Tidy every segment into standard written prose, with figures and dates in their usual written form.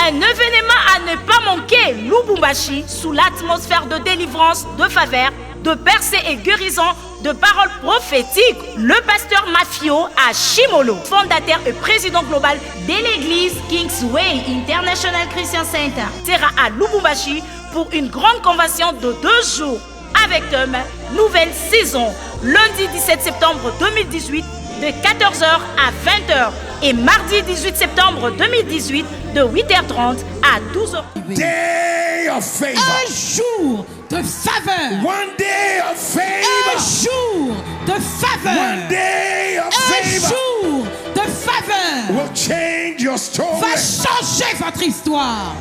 Un événement à ne pas manquer, Lubumbashi, sous l'atmosphère de délivrance, de faveur, de percée et guérison, de paroles prophétiques. Le pasteur Mafio à Chimolo, fondateur et président global de l'église Kingsway International Christian Center, sera à Lubumbashi pour une grande convention de 2 jours avec thème Nouvelle saison, lundi 17 septembre 2018 de 14h à 20h et mardi 18 septembre 2018 de 8h30 à 12h. Day of favor. Un jour de faveur. One day of favor. Un jour de faveur. One day of Un favor jour de faveur will change your story. va changer votre histoire.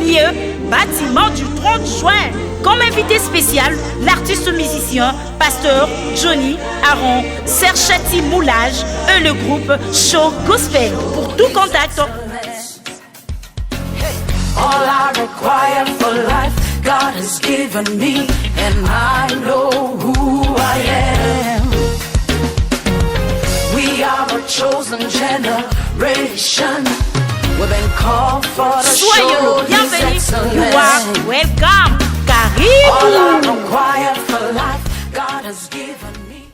Lieu, bâtiment du 30 juin. Comme invité spécial, l'artiste musicien, pasteur Johnny Aaron, Serchati Moulage et le groupe Show Gospel. Pour tout contact, all I require for life, God has given me, and I know who I am. We are a chosen generation. We've been called for the soyez show le His bienvenu. You are excellence. welcome. All I Karibu. require for life, God has given me.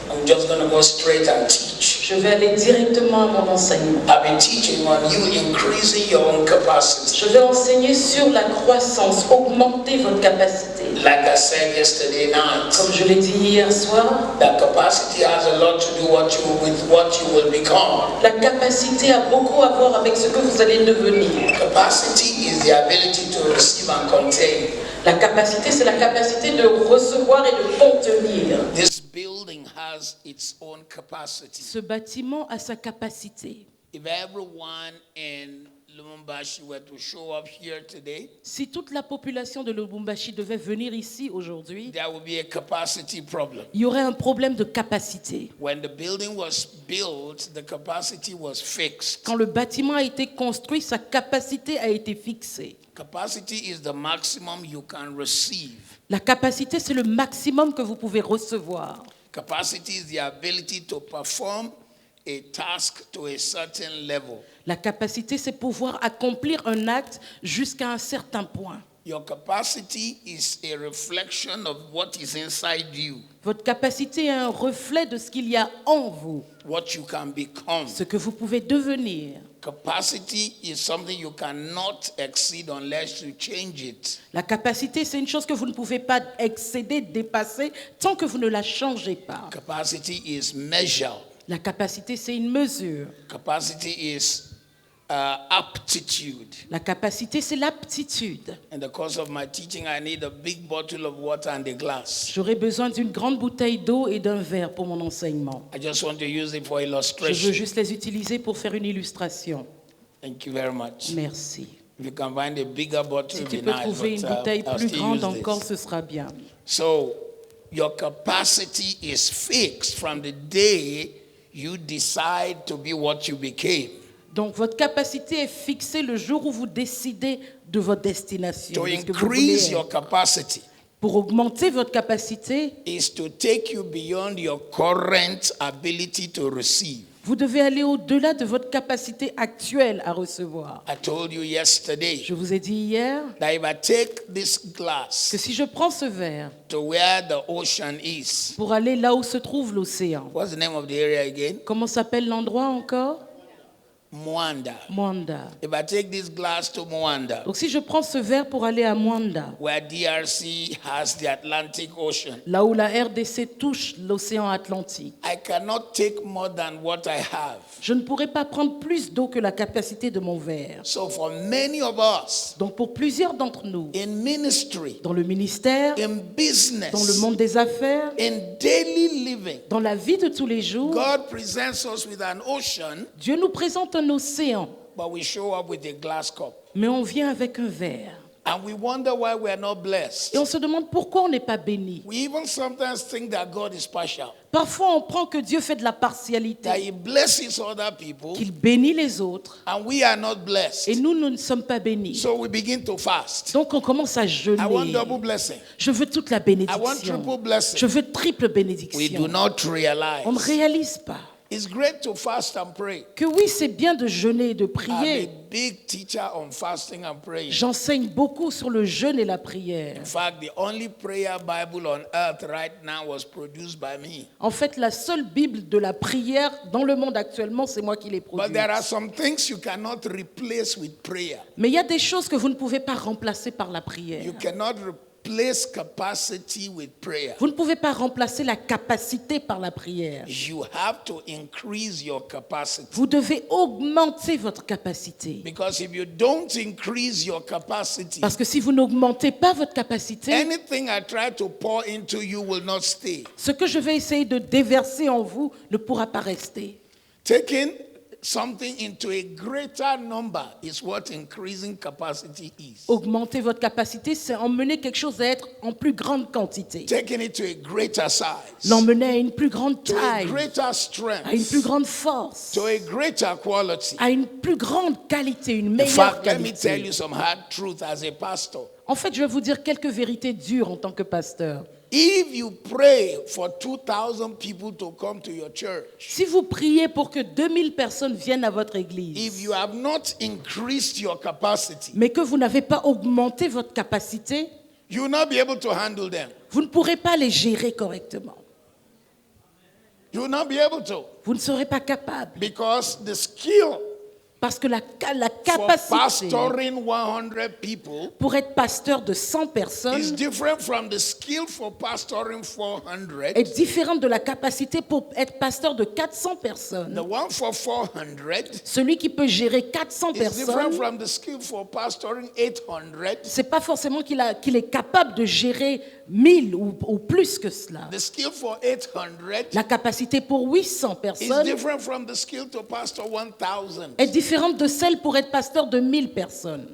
I'm just going to go straight and teach. Je vais aller directement à mon enseignement. I've been teaching on you increasing your own capacity. Je vais enseigner sur la croissance, augmenter votre capacité. Like I said yesterday night, Comme je l'ai dit hier soir, that capacity has a lot to do with what you will become. la capacité a beaucoup à voir avec ce que vous allez devenir. Capacity is the ability to receive and contain. La capacité, c'est la capacité de recevoir et de contenir. This building has its own capacity. Ce bâtiment a sa capacité. If everyone in Lubumbashi were to show up here today, Si toute la population de Lubumbashi devait venir ici aujourd'hui, there would be a capacity problem. il y aurait un problème de capacité. When the building was built, the capacity was fixed. Quand le bâtiment a été construit, sa capacité a été fixée. Capacity is the maximum you can receive. La capacité, c'est le maximum que vous pouvez recevoir. Capacity is the ability to perform a task to a certain level. La capacité, c'est pouvoir accomplir un acte jusqu'à un certain point. Your capacity is a reflection of what is inside you, Votre capacité est un reflet de ce qu'il y a en vous, what you can become. ce que vous pouvez devenir. Capacity is something you cannot exceed unless you change it. La capacité, c'est une chose que vous ne pouvez pas excéder, dépasser, tant que vous ne la changez pas. Capacity is measured. La capacité, c'est une mesure. Capacity is aptitude. La capacité, c'est l'aptitude. In the course of my teaching, I need a big bottle of water and a glass. J'aurai besoin d'une grande bouteille d'eau et d'un verre pour mon enseignement. I just want to use it for Je veux illustration. juste les utiliser pour faire une illustration. Thank you very much. Merci. If you can find a bigger bottle, Si it tu would peux be nice, trouver une but, bouteille I'll plus still grande use encore, this. ce sera bien. So, your capacity is fixed from the day you decide to be what you became. Donc, votre capacité est fixée le jour où vous décidez de votre destination. To de ce que vous voulez increase être. your capacity Pour augmenter votre capacité, is to take you beyond your current ability to receive. vous devez aller au-delà de votre capacité actuelle à recevoir. I told you yesterday Je vous ai dit hier that if I take this glass que si je prends ce verre to where the ocean is, pour aller là où se trouve l'océan, what's the name of the area again? comment s'appelle l'endroit encore? Mwanda. Mwanda. If I take this glass to Mwanda, Donc si je prends ce verre pour aller à Mwanda, where DRC has the Atlantic Ocean, là où la RDC touche l'océan Atlantique, I cannot take more than what I have. je ne pourrai pas prendre plus d'eau que la capacité de mon verre. So for many of us Donc pour plusieurs d'entre nous, in ministry, dans le ministère, in business, dans le monde des affaires, in daily living, dans la vie de tous les jours, God presents us with an ocean, Dieu nous présente un océan, but we show up with a glass cup. mais on vient avec un verre. And we wonder why we are not blessed. Et on se demande pourquoi on n'est pas béni. We even sometimes think that God is partial, Parfois, on prend que Dieu fait de la that partialité, He blesses other people, qu'il bénit les autres, and we are not et blessed. nous, nous ne sommes pas bénis. So we begin to fast. Donc, on commence à I want jeûner. double blessing. Je veux toute la I want bénédiction. triple blessing. Je veux triple We do bénédiction. not On ne realize réalise pas It's great to fast and pray. que oui, c'est bien de jeûner et de I'm a prier. big teacher on fasting and praying. J'enseigne beaucoup sur le jeûne et la prière. In fact, the only prayer Bible on earth right now was produced by me. En fait, la seule Bible de la prière dans le monde actuellement, c'est moi qui l'ai But produite. there are some things you cannot replace with prayer. Mais il y a des choses que vous ne pouvez pas remplacer par la prière. You cannot replace capacity with prayer. Vous ne pouvez pas remplacer la capacité par la prière. You have to increase your capacity. Vous devez augmenter votre capacité. Because if you don't increase your capacity, Parce que si vous n'augmentez pas votre capacité, anything I try to pour into you will not stay. ce que je vais essayer de déverser en vous ne pourra pas rester. Taking something into a greater number is what increasing capacity is. Augmenter votre capacité, c'est emmener quelque chose à être en plus grande quantité. Taking it to a greater size, L'emmener à une plus grande to a taille, greater à une plus strength, grande force, to a greater quality. à une plus grande qualité, une In meilleure fact, let me tell qualité. you some hard truth as a pastor. En fait, je vais vous dire quelques vérités dures en tant que pasteur. If you pray for 2,000 people to come to your church, Si vous priez pour que 2000 personnes viennent à votre église, if you have not increased your capacity, mais que vous n'avez pas augmenté votre capacité, you will not be able to handle them. vous ne pourrez pas les gérer correctement. You will not be able to. Vous ne serez pas capable. Because the skill Parce que la for capacité pastoring 100 people pour être pasteur de 100 is personnes different from the skill for pastoring 400. est différente de la capacité pour être pasteur de 400 personnes. The one for 400 Celui qui peut gérer 400 is different personnes, from the skill for pastoring 800. c'est pas forcément qu'il est capable de gérer 1000 ou plus que cela. The skill for 800 La capacité pour 800 is personnes different from the skill to pastor 1,000. est différente de celle pour être pasteur de 1000 personnes.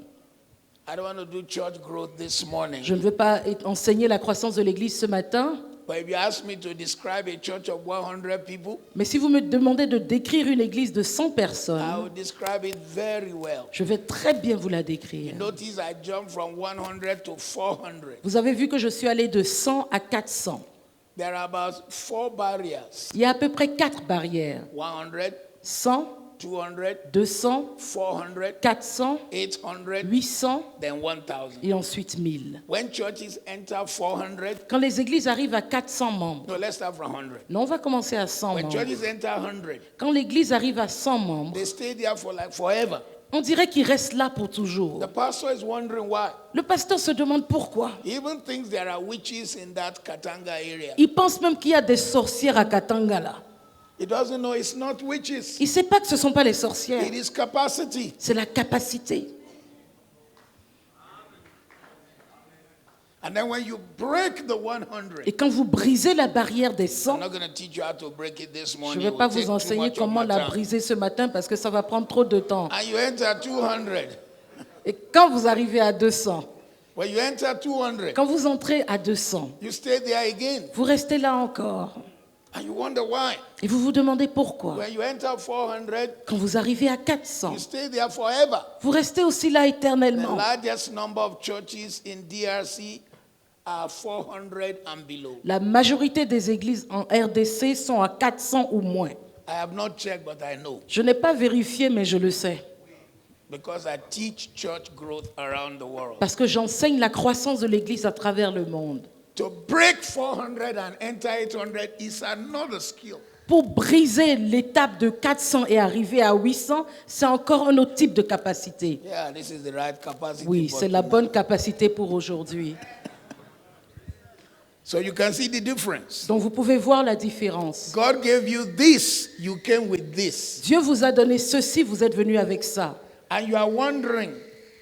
I don't want to do church growth this morning. Je ne veux pas enseigner la croissance de l'Église ce matin, But if you ask me to describe a church of 100 people, mais si vous me demandez de décrire une Église de 100 I personnes, will describe it very well. je vais très bien vous la décrire. Notice I jumped from 100 to 400. Vous avez vu que je suis allé de 100 à 400. There are about 4 barriers. Il y a à peu près 4 barrières. 100, 100, 200, 200, 400, 400, 800, 800 then 1,000. et ensuite 1000. When churches enter 400, Quand les églises arrivent à 400 membres, no, let's start from 100. non, on va commencer à 100 When membres. churches enter 100, Quand l'église arrive à 100 membres, they stay there for like forever. on dirait qu'ils restent là pour toujours. The pastor is wondering why. Le pasteur se demande pourquoi. He even thinks there are witches in that Katanga area. Il pense même qu'il y a des sorcières à Katangala. He doesn't know it's not witches. Il ne sait pas que ce ne sont pas les sorcières, It is capacity. c'est la capacité. And then when you break the 100, Et quand vous brisez la barrière des 100, I'm not going to teach you how to break it this je morning. ne vais It pas will take vous too enseigner much of comment my la time. briser ce matin parce que ça va prendre trop de temps. And you enter 200. Et quand vous arrivez à 200, When you enter 200, quand vous entrez à 200, you stay there again. vous restez là encore. And you wonder why. Et vous vous demandez pourquoi. When you enter 400, Quand vous arrivez à 400, you stay there forever. vous restez aussi là The éternellement. largest number of churches in DRC are 400 and below. La majorité des églises en RDC sont à 400 ou moins. I have not checked, but I know. Je n'ai pas vérifié, mais je le sais. Because I teach church growth around the world. Parce que j'enseigne la croissance de l'église à travers le monde. To break 400 and enter 800 is another skill. Pour briser l'étape de 400 et arriver à 800, c'est encore un autre type de capacité. Yeah, this is the right capacity. Oui, for c'est la tonight. bonne capacité pour aujourd'hui. So you can see the difference. Donc vous pouvez voir la différence. God gave you this, you came with this. Dieu vous a donné ceci, vous êtes venu avec ça. And you are wondering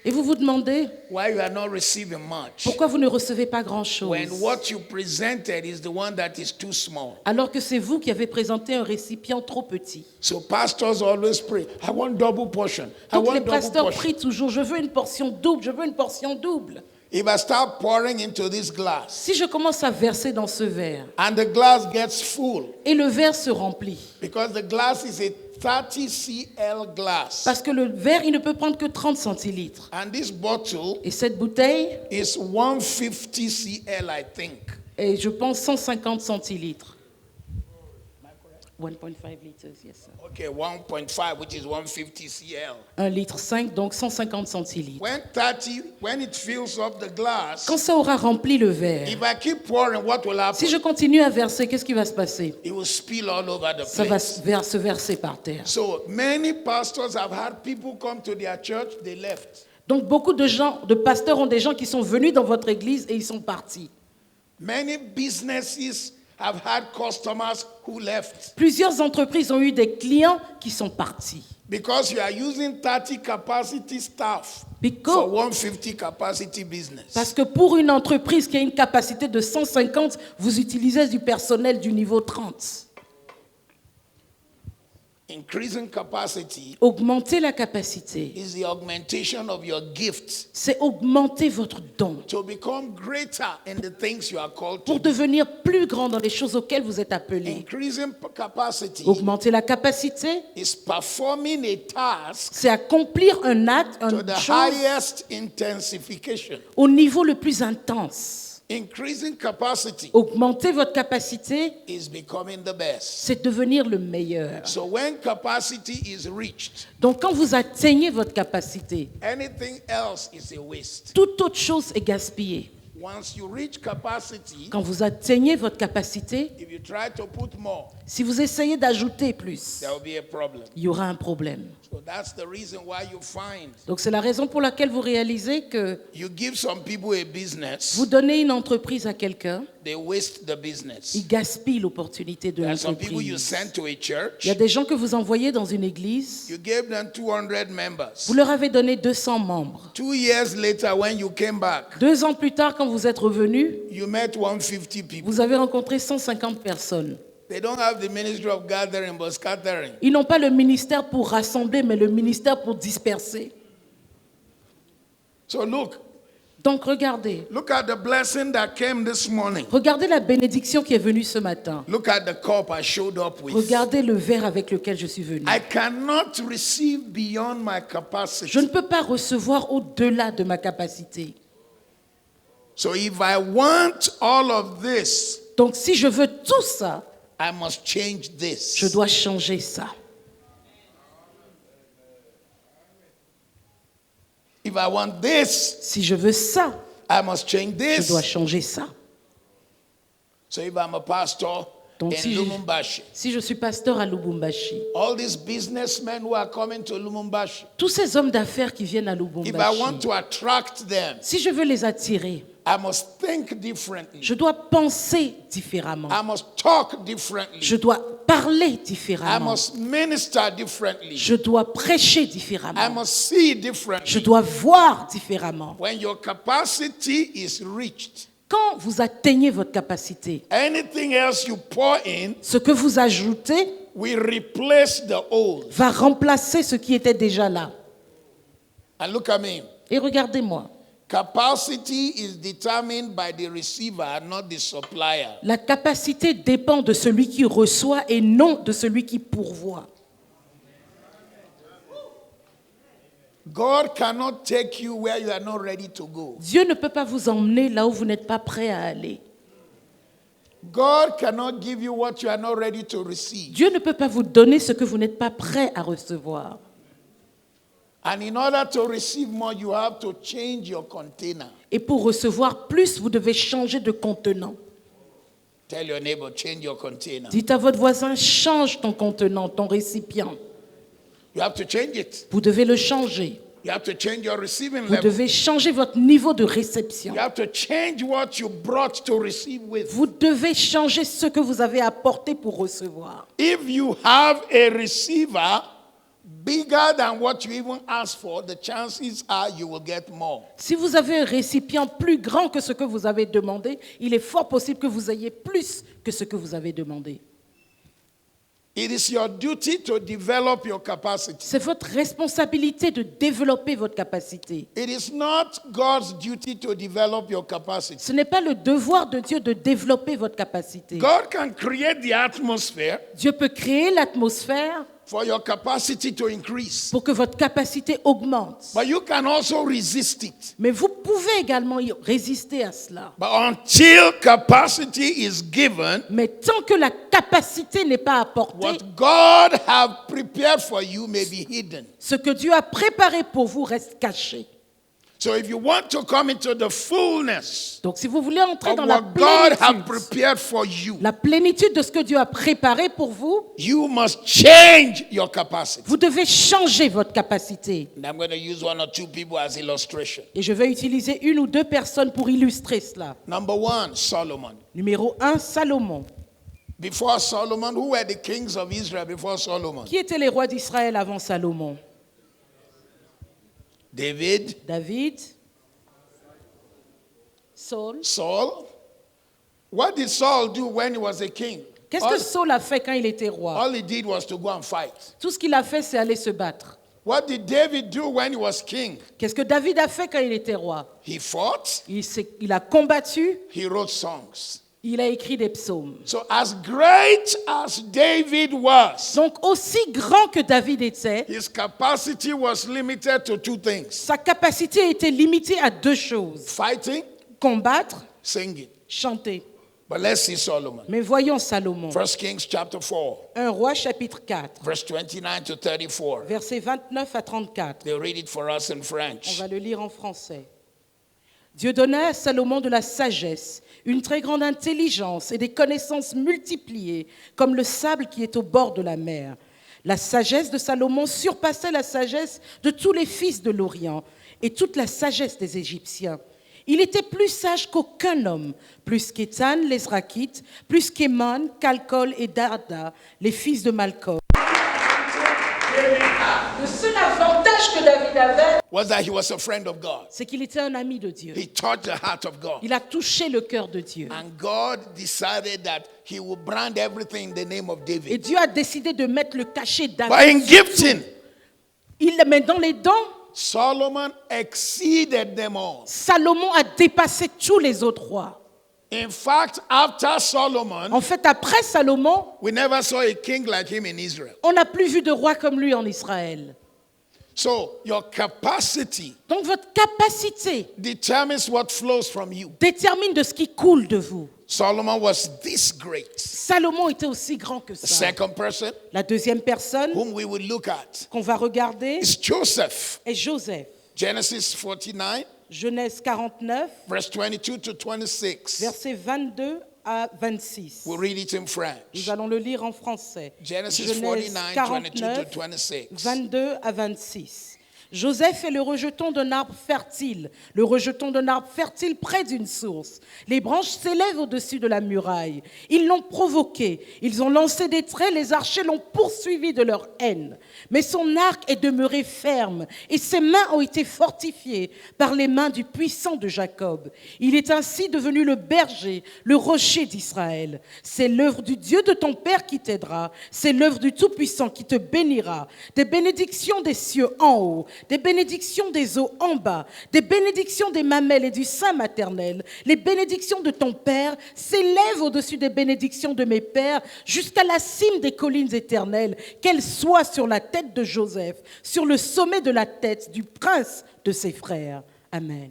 Et vous vous demandez why you are not receiving much. pourquoi vous ne recevez pas grand-chose. When what you presented is the one that is too small. Alors que c'est vous qui avez présenté un récipient trop petit. So pastors always pray, I want double portion. I Donc want les double pasteurs portion. prient toujours, je veux une portion double, je veux une portion double. If I start pouring into this glass Si je commence à verser dans ce verre and the glass gets full, et le verre se remplit, because the glass is a 30 cl glass, parce que le verre, il ne peut prendre que 30 centilitres. and this bottle Et cette bouteille is 150 cl, I think. est, je pense, 150 centilitres. 1.5 liters, yes, sir. Okay, 1.5, which is 150 cl. 1 litre 5, donc 150 centilitres. When it fills up the glass, Quand ça aura rempli le verre, if I keep pouring, what will happen? si je continue à verser, qu'est-ce qui va se passer? It will spill all over the Ça va place. se verser par terre. So many pastors have had people come to their church, they left. Donc beaucoup de pasteurs ont des gens qui sont venus dans votre église et ils sont partis. Many businesses have had customers who left Plusieurs entreprises ont eu des clients qui sont partis. because you are using 30 capacity staff Because- for 150 capacity business. Parce que pour une entreprise qui a une capacité de 150, vous utilisez du personnel du niveau 30. Increasing capacity Augmenter la capacité, is the augmentation of your gifts c'est augmenter votre don to become greater in the things you are called pour to. devenir plus grand dans les choses auxquelles vous êtes appelés. Increasing capacity Augmenter la capacité, is performing a task c'est accomplir un acte, to une the chose highest intensification. au niveau le plus intense. Increasing capacity Augmenter votre capacité, is becoming the best. c'est devenir le meilleur. So when capacity is reached, Donc quand vous atteignez votre capacité, anything else is a waste. toute autre chose est gaspillée. Once you reach capacity, Quand vous atteignez votre capacité, if you try to put more, si vous essayez d'ajouter plus, there will be a problem. il y aura un problème. So that's the reason why you find Donc c'est la raison pour laquelle vous réalisez que you give some people a business, vous donnez une entreprise à quelqu'un, they waste the business. il gaspille l'opportunité de There are some people you l'entreprise. send to a church, Il y a des gens que vous envoyez dans une église, you gave them 200 members. vous leur avez donné 200 membres. 2 years later, when you came back, 2 ans plus tard, quand vous êtes revenu, you met 150 people. vous avez rencontré 150 personnes. They don't have the ministry of gathering, but scattering. Ils n'ont pas le ministère pour rassembler, mais le ministère pour disperser. So look Donc regardez, at the blessing that came this morning. regardez la bénédiction qui est venue ce matin. Look at the cup I showed up with. Regardez le verre avec lequel je suis venu. I cannot receive beyond my Je capacity. ne peux pas recevoir au-delà de ma capacité. So if I want all of this, Donc si je veux tout ça, I must change je this. dois changer ça. If I want this, Si je veux ça, I must change je dois this. changer ça. So if I'm a pastor Donc in si Lumumbashi, je suis pasteur à Lubumbashi, all these businessmen who are coming to Lumumbashi, tous ces hommes d'affaires qui viennent à if I Lubumbashi, want to attract them, si je veux les attirer, I must think differently. je dois penser différemment. I must talk differently. Je dois parler I différemment. must minister differently. Je dois prêcher I différemment. must see Je differently. dois voir différemment. When your capacity is reached, Quand vous atteignez votre capacité, anything else you pour in ce que vous ajoutez will replace the old. va remplacer ce qui était déjà là. And look at me. Et regardez-moi, Capacity is determined by the receiver, not the supplier. la capacité dépend de celui qui reçoit et non de celui qui pourvoit. God cannot take you where you are not ready to go. Dieu ne peut pas vous emmener là où vous n'êtes pas prêt à aller. God cannot give you what you are not ready to receive. Dieu ne peut pas vous donner ce que vous n'êtes pas prêt à recevoir. And in order to receive more, you have to change your container. Et pour recevoir plus, vous devez changer de contenant. Tell your neighbor, change your container. Dites à votre voisin, change ton contenant, ton récipient. You have to change it. Vous devez le changer. You have to change your receiving Vous level. devez changer votre niveau de réception. You have to change what you brought to receive with. Vous devez changer ce que vous avez apporté pour recevoir. If you have a receiver bigger than what you even asked for, the chances are you will get more. Si vous avez un récipient plus grand que ce que vous avez demandé, il est fort possible que vous ayez plus que ce que vous avez demandé. It is your duty to develop your capacity. C'est votre responsabilité de développer votre capacité. It is not God's duty to develop your capacity. Ce n'est pas le devoir de Dieu de développer votre capacité. God can create the atmosphere Dieu peut créer l'atmosphère for your capacity to increase. pour que votre capacité augmente. But you can also resist it. Mais vous pouvez devrait également y résister à cela. But until capacity is given, Mais tant que la capacité n'est pas apportée, what God have prepared for you may be hidden. ce que Dieu a préparé pour vous reste caché. So if you want to come into the fullness Donc si vous voulez entrer of dans la what God have plénitude, prepared for you, la plénitude de ce que Dieu a préparé pour vous, you must change your capacity. vous devez changer votre capacité. And I'm going to use 1 or 2 people as illustration. Et je vais utiliser une ou deux personnes pour illustrer cela. Number 1, Solomon. Numéro 1, Salomon. Before Solomon, who were the kings of Israel before Solomon? Qui étaient les rois d'Israël avant Salomon? David, David, Saul. Saul. What did Saul do when he was a king? Qu'est-ce que Saul a fait quand il était roi? All he did was to go and fight. Tout ce qu'il a fait, c'est aller se battre. What did David do when he was king? Qu'est-ce que David a fait quand il était roi? He fought, Il a combattu, he wrote songs. il a écrit des psaumes. So as great as David was, Donc aussi grand que David était, his capacity was limited to 2 things: sa capacité était limitée à 2 choses. fighting, Combattre, singing. chanter. But let's see Solomon. Mais voyons Salomon. 1 Kings chapter 4, 1 Roi chapitre 4, verse 29 to 34. versets 29 à 34. They read it for us in On French. va le lire en français. Dieu donna à Salomon de la sagesse, une très grande intelligence et des connaissances multipliées, comme le sable qui est au bord de la mer. La sagesse de Salomon surpassait la sagesse de tous les fils de l'Orient et toute la sagesse des Égyptiens. Il était plus sage qu'aucun homme, plus qu'Étan, l'Ezraquite, plus qu'Éman, Calcol et Darda, les fils de Malcolm. Le seul avantage que David avait, Was that he was a friend of God. C'est qu'il était un ami de Dieu. He touched the heart of God. Il a touché le cœur de Dieu. And God decided that he would brand everything in the name of Et David. Dieu a décidé de mettre le cachet But in David. gifting, Il le met dans les dents. Solomon exceeded them all. Salomon a dépassé tous les autres rois. In fact, after Solomon, En fait, après Salomon, we never saw a king like him in Israel. on n'a plus vu de roi comme lui en Israël. So your capacity Donc votre capacité determines what flows from you. détermine de ce qui coule de vous. Solomon was this great. Salomon était aussi grand que The ça. second person La deuxième personne whom we will look at qu'on va regarder is Joseph. est Joseph. Genesis 49, Genèse 49, verse 22 to 26. versets 22 à 26. We'll read it in French. Nous allons le lire en français. Genesis Genèse 49, 22 49, to 26. 22 à 26. Joseph est le rejeton d'un arbre fertile, le rejeton d'un arbre fertile près d'une source. Les branches s'élèvent au-dessus de la muraille. Ils l'ont provoqué, ils ont lancé des traits, les archers l'ont poursuivi de leur haine. Mais son arc est demeuré ferme et ses mains ont été fortifiées par les mains du puissant de Jacob. Il est ainsi devenu le berger, le rocher d'Israël. C'est l'œuvre du Dieu de ton père qui t'aidera, c'est l'œuvre du Tout-Puissant qui te bénira. Des bénédictions des cieux en haut, des bénédictions des eaux en bas, des bénédictions des mamelles et du sein maternel. Les bénédictions de ton Père s'élèvent au-dessus des bénédictions de mes pères jusqu'à la cime des collines éternelles, qu'elles soient sur la tête de Joseph, sur le sommet de la tête du prince de ses frères. Amen.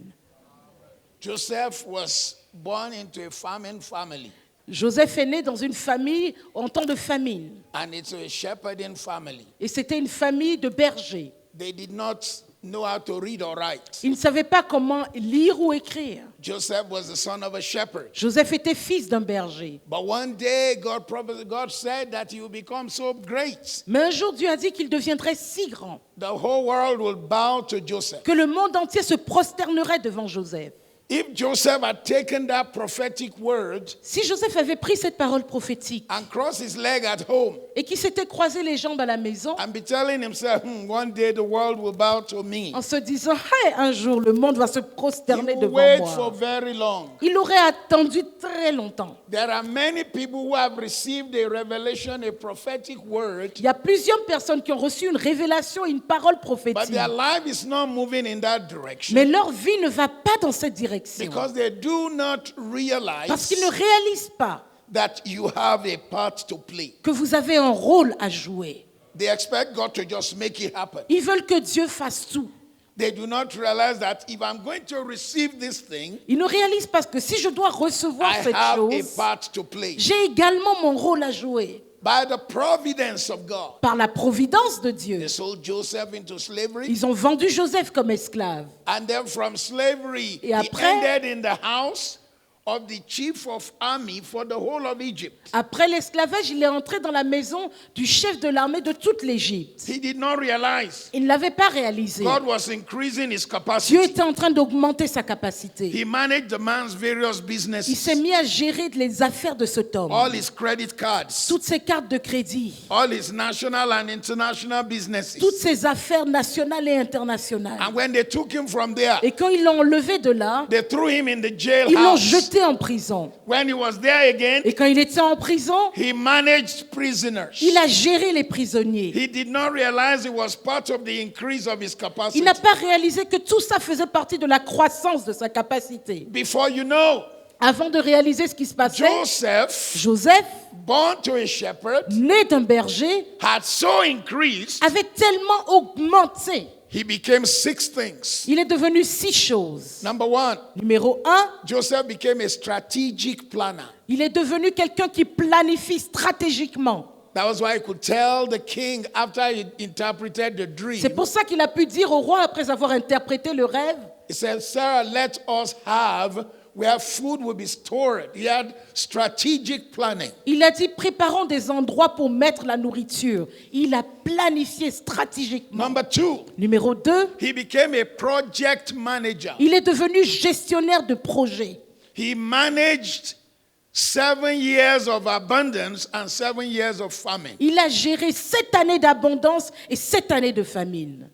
Joseph was born into a farming family, Joseph est né dans une famille en temps de famine. and it's a shepherding family. Et c'était une famille de bergers. They did not know how to read or write. Ils ne savaient pas comment lire ou écrire. Joseph was the son of a shepherd. Joseph était fils d'un berger. But one day, God said that he will become so great. Mais un jour, Dieu a dit qu'il deviendrait si grand The whole world will bow to Joseph. que le monde entier se prosternerait devant Joseph. If Joseph had taken that prophetic word Si Joseph avait pris cette parole prophétique and crossed his leg at home et qu'il s'était croisé les jambes à la maison and be telling himself, one day the world will bow to me, en se disant « Hey, un jour, le monde va se he prosterner will devant wait moi for » very long. il aurait attendu très longtemps. There are many people who have received a revelation, a prophetic word, Il y a plusieurs personnes qui ont reçu une révélation et une parole but prophétique. their life is not moving in that direction Mais leur vie ne va pas dans cette direction. because they do not Parce qu'ils ne realize réalisent pas that you have a part to play. que vous avez un rôle à jouer. They expect God to just make it happen. Ils veulent que Dieu fasse tout. They do not realize that if I'm going to receive this thing, Ils ne réalisent pas que si je dois recevoir I cette have a chose, part to play. j'ai également mon rôle à jouer. By the providence of God, Par la providence de Dieu, they sold Joseph into slavery. ils ont vendu Joseph comme esclave. And then from slavery, Et he après- ended in the house of the chief of army for the whole of Egypt. Après l'esclavage, il est entré dans la maison du chef de l'armée de toute l'Égypte. He did not realize Il ne l'avait pas réalisé. God was increasing his Dieu capacity. était en train d'augmenter sa capacité. He managed the man's various Il businesses, s'est mis à gérer les affaires de cet homme. all his credit cards, Toutes ses cartes de crédit, all his national and international businesses. toutes ses affaires nationales et internationales. And when they took him from there, Et quand ils l'ont enlevé de là, they threw him in the ils l'ont jailhouse. jeté en prison. When he was there again, Et quand il était en prison, he managed prisoners. il a géré les prisonniers. He did not realize it was part of the increase of his capacity. Il n'a pas réalisé que tout ça faisait partie de la croissance de sa capacité. Before you know, Avant de réaliser ce qui se passait, Joseph, Joseph, born to a shepherd, né d'un berger, had so increased, avait tellement augmenté. he became 6 things. Il est devenu 6 choses. Number 1, Numéro 1, Joseph became a strategic planner. il est devenu quelqu'un qui planifie stratégiquement. That was why he could tell the king after he interpreted the dream. C'est pour ça qu'il a pu dire au roi, après avoir interprété le rêve, He said, Sarah, let us have where food will be stored. He had strategic planning. il a dit, préparons des endroits pour mettre la nourriture. Il a planifié stratégiquement. Number 2, Numéro 2, he became a project manager. il est devenu gestionnaire de projet. He managed 7 years of abundance and 7 years of famine. Il a géré 7 années d'abondance et 7 années de famine.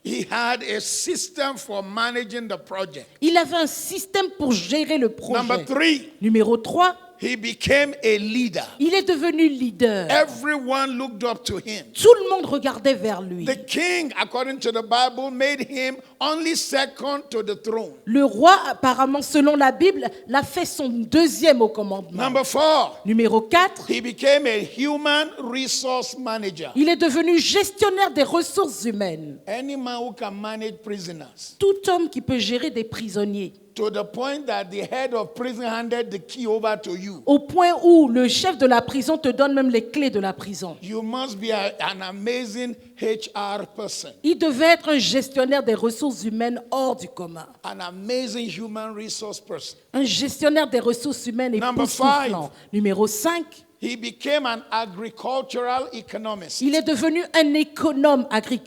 He had a system for managing the project. Il avait un système pour gérer le Number projet. 3, Numéro 3, he became a leader. il est devenu leader. Everyone looked up to him. Tout le monde regardait vers lui. The king, according to the Bible, made him only second to the throne. Le roi, apparemment, selon la Bible, l'a fait son deuxième au commandement. Number 4, Numéro 4, he became a human resource manager. il est devenu gestionnaire des ressources humaines. Any man who can manage prisoners, Tout homme qui peut gérer des prisonniers. to the point that the head of prison handed the key over to you. Au point où le chef de la prison te donne même les clés de la prison. You must be an amazing HR person, Il devait être un gestionnaire des ressources humaines hors du commun. an amazing human resource person. Un gestionnaire des ressources humaines Number époustouflant. Numéro 5, He became an agricultural economist. il est devenu un économe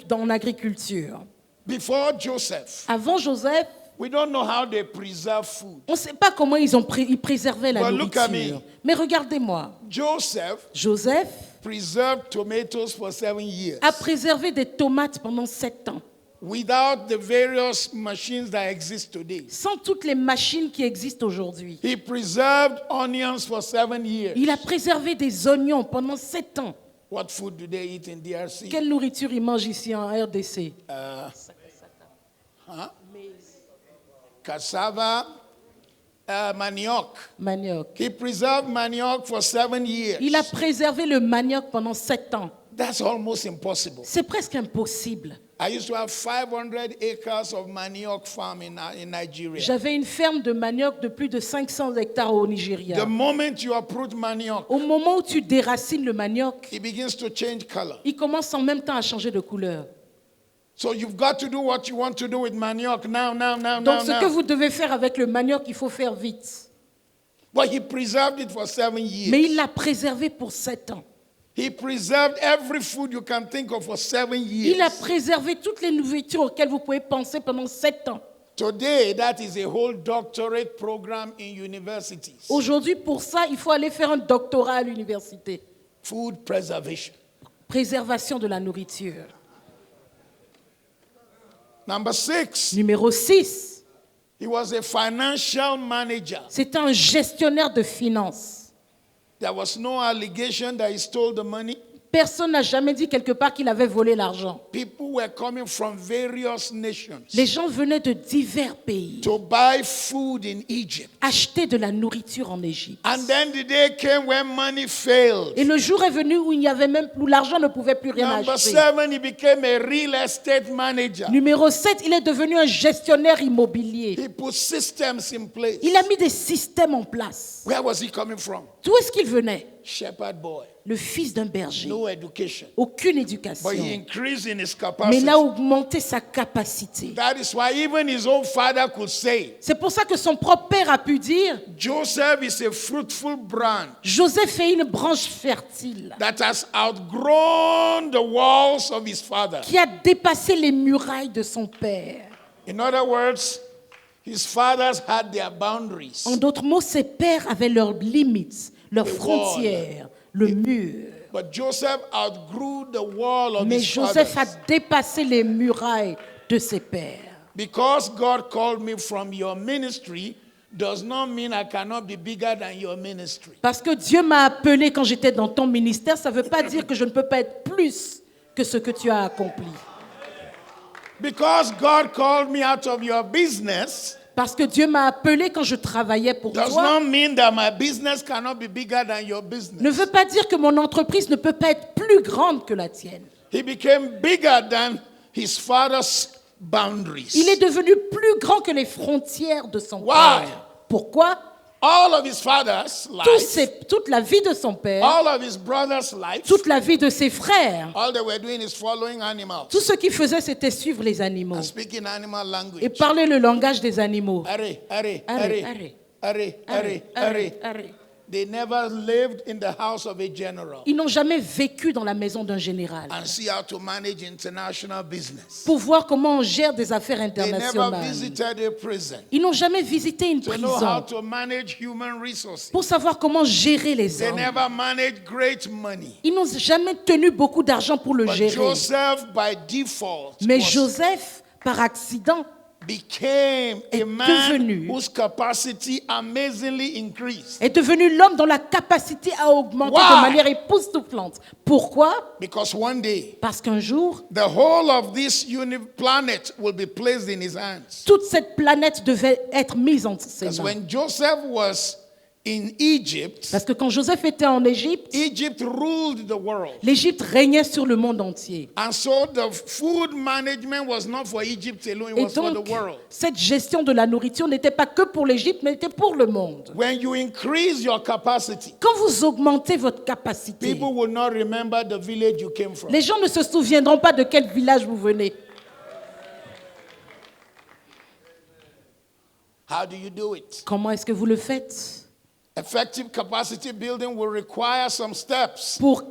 en agriculture. Before Joseph, Avant Joseph, we don't know how they preserve food. on ne sait pas comment ils préservaient la But look at nourriture. me. Mais regardez-moi, Joseph Joseph preserved tomatoes for 7 years a préservé des tomates pendant 7 ans. without the various machines that exist today. Sans toutes les machines qui existent aujourd'hui. He preserved onions for 7 years. Il a préservé des oignons pendant 7 ans. What food do they eat in DRC? Quelle nourriture ils mangent ici en RDC? Cassava, manioc. Manioc. He preserved manioc for 7 years. Il a préservé le manioc pendant 7 ans. That's almost impossible. C'est presque impossible. I used to have 500 acres of manioc farm in Nigeria. J'avais une ferme de manioc de plus de 500 hectares au Nigeria. The moment you uproot manioc, Au moment où tu déracines le manioc, it begins to change color. il commence en même temps à changer de couleur. So you've got to do what you want to do with manioc now. Donc ce que vous devez faire avec le manioc, il faut faire vite. But he preserved it for 7 years. Mais il l'a préservé pour 7 ans. He preserved every food you can think of for 7 years. Il a préservé toutes les nourritures auxquelles vous pouvez penser pendant 7 ans. Today, that is a whole doctorate program in universities. Aujourd'hui, pour ça, il faut aller faire un doctorat à l'université. Food preservation. Préservation de la nourriture. Number 6, Numéro 6, he was a financial manager. c'est un gestionnaire de finances. There was no allegation that he stole the money. Personne n'a jamais dit quelque part qu'il avait volé l'argent. People were coming from various nations Les gens venaient de divers pays to buy food in Egypt. acheter de la nourriture en Égypte. And then the day came when money failed. Et le jour est venu où il n'y avait même où l'argent ne pouvait plus rien Number acheter. 7, he became a real estate manager. Numéro 7, il est devenu un gestionnaire immobilier. He put systems in place. Il a mis des systèmes en place. Where was he coming from? D'où est-ce qu'il venait? Shepherd boy. Le fils d'un berger. No education. Aucune But éducation. he increased in his Mais capacity. il a augmenté sa capacité. That is why even his own father could say, C'est pour ça que son propre père a pu dire, Joseph is a fruitful branch Joseph est une branche fertile that has outgrown the walls of his father. qui a dépassé les murailles de son père. In other words, his fathers had their boundaries. En d'autres mots, ses pères avaient leurs limites, leurs The frontières, le mur. But Joseph outgrew the wall of Mais his Joseph a fathers. dépassé les murailles de ses pères. Because God called me from your ministry does not mean I cannot be bigger than your ministry. Parce que Dieu m'a appelé quand j'étais dans ton ministère, ça ne veut pas dire que je ne peux pas être plus que ce que tu as accompli. Because God called me out of your business Parce que Dieu m'a appelé quand je travaillais pour does toi, not mean that my business cannot be bigger than your business. ne veut pas dire que mon entreprise ne peut pas être plus grande que la tienne. He became bigger than his father's boundaries. Il est devenu plus grand que les frontières de son Why? père. Pourquoi? All of his father's life, Toute la vie de son père, all of his brother's life, toute la vie de ses frères, all they were doing is following animals tout ce qu'ils faisaient, c'était suivre les animaux and speaking animal et language. parler le langage des animaux. Arre, arre, Arrête, arre, arrête, arre, arre, arrête, arre. arrête, arrête. They never lived in the house of a general Ils n'ont jamais vécu dans la maison d'un général and see how to manage international business. pour voir comment on gère des affaires They never internationales. visited a prison Ils n'ont jamais visité une to know how prison to manage human resources. pour savoir comment gérer les They hommes. never managed great money. Ils n'ont jamais tenu beaucoup d'argent pour le But gérer. Joseph, by default, Mais was- Joseph, par accident, became est a man devenu- whose capacity amazingly increased. est devenu l'homme dont la capacité a augmenté Why? de manière époustouflante. Pourquoi? Because one day, Parce qu'un jour, the whole of this planet will be placed in his hands. toute cette planète devait être mise entre ses Because mains. when Joseph was in Egypt, Parce que quand Joseph était en Égypte, Egypt ruled the world. l'Égypte régnait sur le monde entier. And so the food management was not for Egypt alone, it Et was for donc, the world. cette gestion de la nourriture n'était pas que pour l'Égypte, mais était pour le monde. When you increase your capacity, Quand vous augmentez votre capacité, people will not remember the village you came from. les gens ne se souviendront pas de quel village vous venez. How do you do it? Comment est-ce que vous le faites? Effective capacity building will require some steps. Pour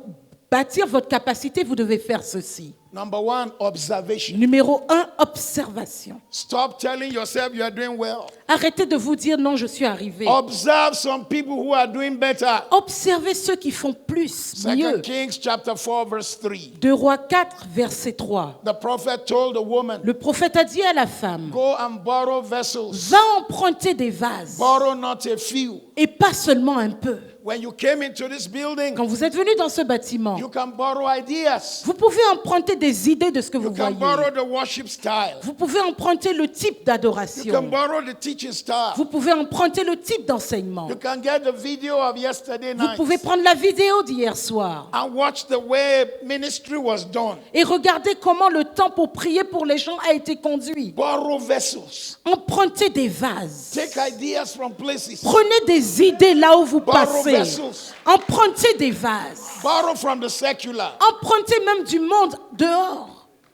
bâtir votre capacité, vous devez faire ceci. Number 1, observation. Numéro 1, observation. Stop telling yourself you are doing well. Arrêtez de vous dire non, je suis arrivé. Observe some people who are doing better. Observez ceux qui font plus, 2 mieux. Kings chapter 4 verse 3. 2 Rois 4, verset 3. The prophet told the woman, Le prophète a dit à la femme, go and borrow vessels. va emprunter des vases, Borrow not a few. et pas seulement un peu. When you came into this building, Quand vous êtes venu dans ce bâtiment, you can borrow ideas. vous pouvez emprunter des idées de ce que You vous can voyez. borrow the worship style. Vous pouvez emprunter le type You can d'adoration. borrow the teaching style. Vous pouvez emprunter le type d'enseignement. You can get the video of yesterday Vous night pouvez prendre la vidéo d'hier soir and watch the way ministry was done. et regarder comment le temps pour prier pour les gens a été conduit. Borrow vessels. Empruntez des vases. Take ideas from places. Prenez des idées là où vous Borrow passez. vessels. Empruntez des vases. Borrow from the secular. Empruntez même du monde dehors.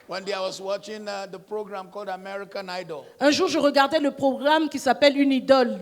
One day I was watching the program called American Idol. Un jour, je regardais le programme qui s'appelle Une idole,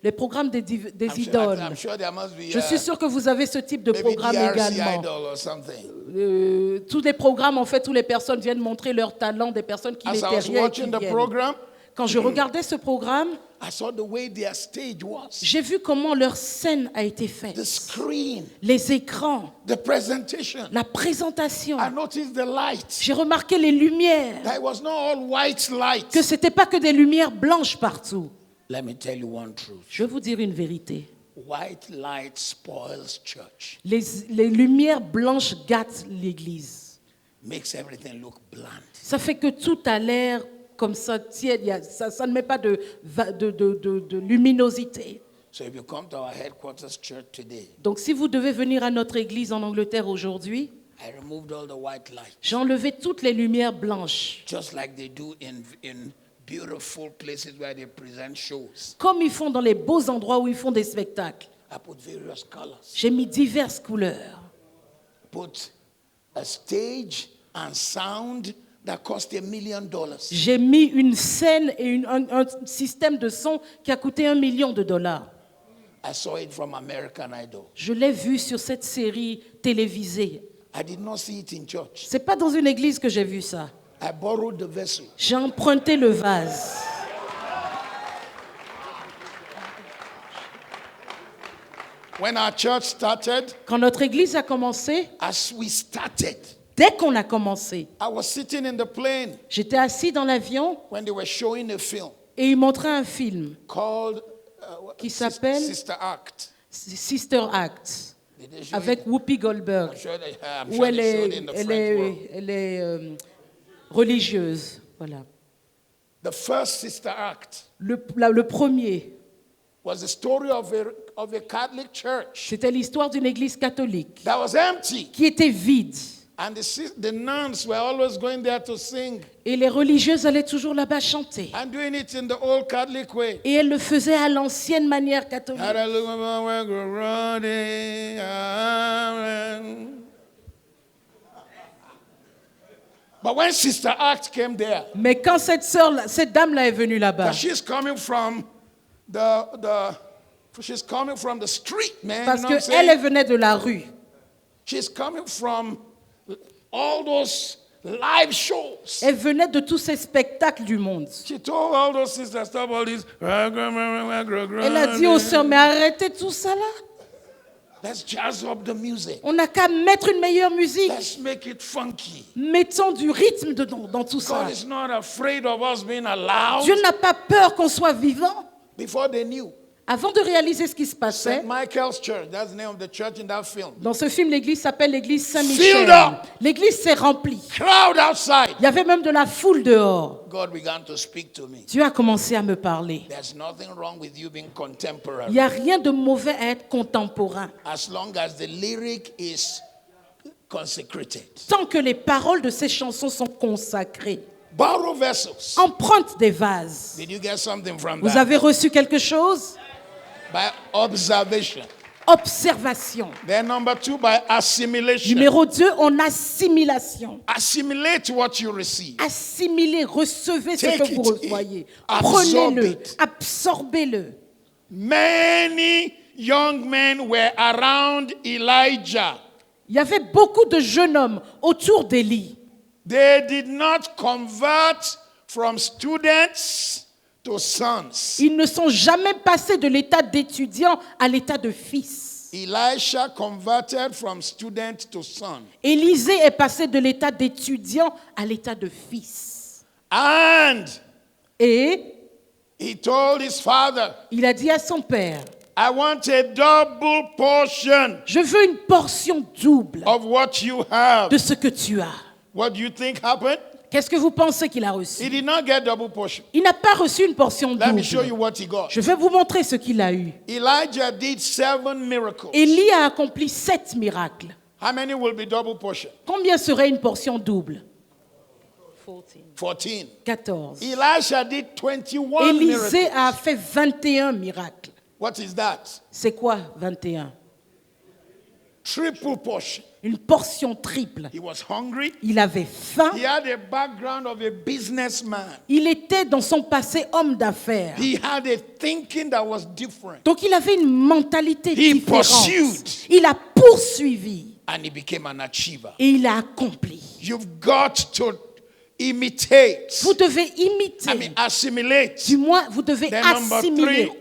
le programme des idoles. I'm sure there must be Je suis sûr que vous avez ce type de maybe programme DRC également. Idol or something. Tous les programmes, en fait, où les personnes viennent montrer leur talent, des personnes qui As I n'étaient was rien et qui watching the viennent. program, Quand je regardais ce programme, I saw the way their stage was. j'ai vu comment leur scène a été faite. The screen, Les écrans, the presentation. la présentation. I noticed the light. J'ai remarqué les lumières, That it was not all white light. que ce n'était pas que des lumières blanches partout. Let me tell you one truth. Je vais vous dire une vérité. white light spoils church, Les lumières blanches gâtent l'église. makes everything look bland. Ça fait que tout a l'air comme ça, tiède, ça ne met pas de luminosité. So if you come to our headquarters church today, Donc si vous devez venir à notre église en Angleterre aujourd'hui, I removed all the white light, j'ai enlevé toutes les lumières blanches, just like they do in beautiful places where they present shows. comme ils font dans les beaux endroits où ils font des spectacles. I put various colors. J'ai mis diverses couleurs. Put a stage and sound that cost $1 million. J'ai mis une scène et un système de son qui a coûté $1 million. I saw it from American Idol. Je l'ai vu sur cette série télévisée. I did not see it in church. C'est pas dans une église que j'ai vu ça. I borrowed the vessel. J'ai emprunté le vase. When our church started, Quand notre église a commencé, as we started, dès qu'on a commencé, I was sitting in the plane j'étais assis dans l'avion when they were showing a film et ils montraient un film called qui s'appelle Sister Act. Sister Act Did they show avec it? Whoopi Goldberg I'm où sure elle they showed est, it in the elle French est, world. elle est religieuse. Voilà. The first Sister Act Le premier, was the story of a Catholic church c'était l'histoire d'une église catholique that was empty. qui était vide. And the nuns were always going there to sing Et les religieuses allaient toujours là-bas chanter. and doing it in the old Catholic way. Et elles le faisaient à l'ancienne manière catholique. But when Sister Act came there, Mais quand cette dame-là est venue là-bas, she's coming from she's coming from the street, man. parce you know what I'm qu'elle saying? venait de la rue, She's coming from all those live shows. elle venait de tous ces spectacles du monde. She told all those sisters, stop all this. Elle a dit aux sœurs, mais arrêtez tout ça là. Let's jazz up the music. On n'a qu'à mettre une meilleure musique. Let's make it funky. Mettons du rythme dans tout ça. God is not afraid of us being allowed. Dieu n'a pas peur qu'on soit vivant. Before they knew, Avant de réaliser ce qui se passait, St. Michael's Church, that's the name of the church in that film. dans ce film, l'église s'appelle l'église Filled Saint-Michel. up. L'église s'est remplie. Crowd outside. Il y avait même de la foule dehors. God began to speak to me. Dieu a commencé à me parler. There's nothing wrong with you being Il contemporary n'y a rien de mauvais à être contemporain, as long as the lyric is consecrated. tant que les paroles de ces chansons sont consacrées. Borrow vessels. Emprunte des vases. Did you get something from Vous that? avez reçu quelque chose? By observation. Observation. Then number 2, by assimilation. Numéro 2, en assimilation. Assimilate what you receive. Assimilez, recevez ce Take que vous it in. reçoyez. Absorb Prenez-le, it. absorbez-le. Many young men were around Elijah. Il y avait beaucoup de jeunes hommes autour d'Élie. They did not convert from students to sons. Ils ne sont jamais passés de l'état d'étudiant à l'état de fils. Elisha converted from student to son. Élisée est passé de l'état d'étudiant à l'état de fils. And Et he told his father, il a dit à son père, I want a double portion je veux une portion double of what you have. de ce que tu as. What do you think happened? Qu'est-ce que vous pensez qu'il a He reçu? did not get double portion. Il n'a pas reçu une portion Let me show you double. what he got. Je vais vous montrer ce qu'il a eu. Elijah did 7 miracles. Élie a accompli 7 miracles. How many will be double portion? Combien serait une portion double? 14. 14. Elisha did 21 Élisée miracles. a fait 21 miracles. What is that? C'est quoi 21? Triple portion. Une portion triple. He was hungry. Il avait faim. He had a background of a businessman. Il était dans son passé homme d'affaires. He had a thinking that was different. Donc il avait une mentalité He différente. pursued. Il a poursuivi And he became an achiever. et il a accompli. You've got to imitate. Vous devez imiter. Assimilate. Du moins, vous devez Then number assimiler. 3,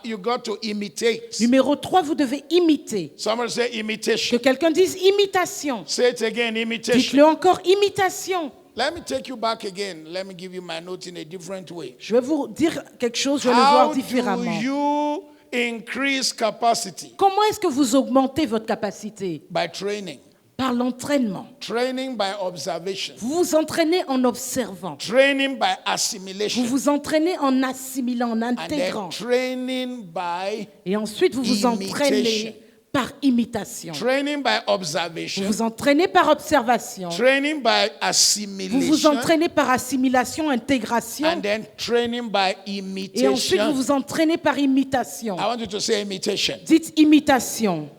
you got to imitate. Numéro 3, vous devez imiter. Somebody say Que imitation. quelqu'un dise imitation. Say it again, imitation. Dites-le encore, imitation. Let me take you back again. Let me give you my notes in a different way. Je vais vous dire quelque chose, je vais le voir How différemment. do you increase capacity? Comment est-ce que vous augmentez votre capacité? By training. Par l'entraînement. Training by observation. Vous vous entraînez en observant. Training by Vous assimilation. vous entraînez en assimilant, en And intégrant. then training by Et ensuite, vous vous entraînez imitation. par imitation. Training by Vous observation. vous entraînez par observation. Training by Vous vous assimilation. entraînez par assimilation, intégration. And then training by Et ensuite, vous imitation. vous entraînez par imitation. I want you to say imitation. Dites imitation.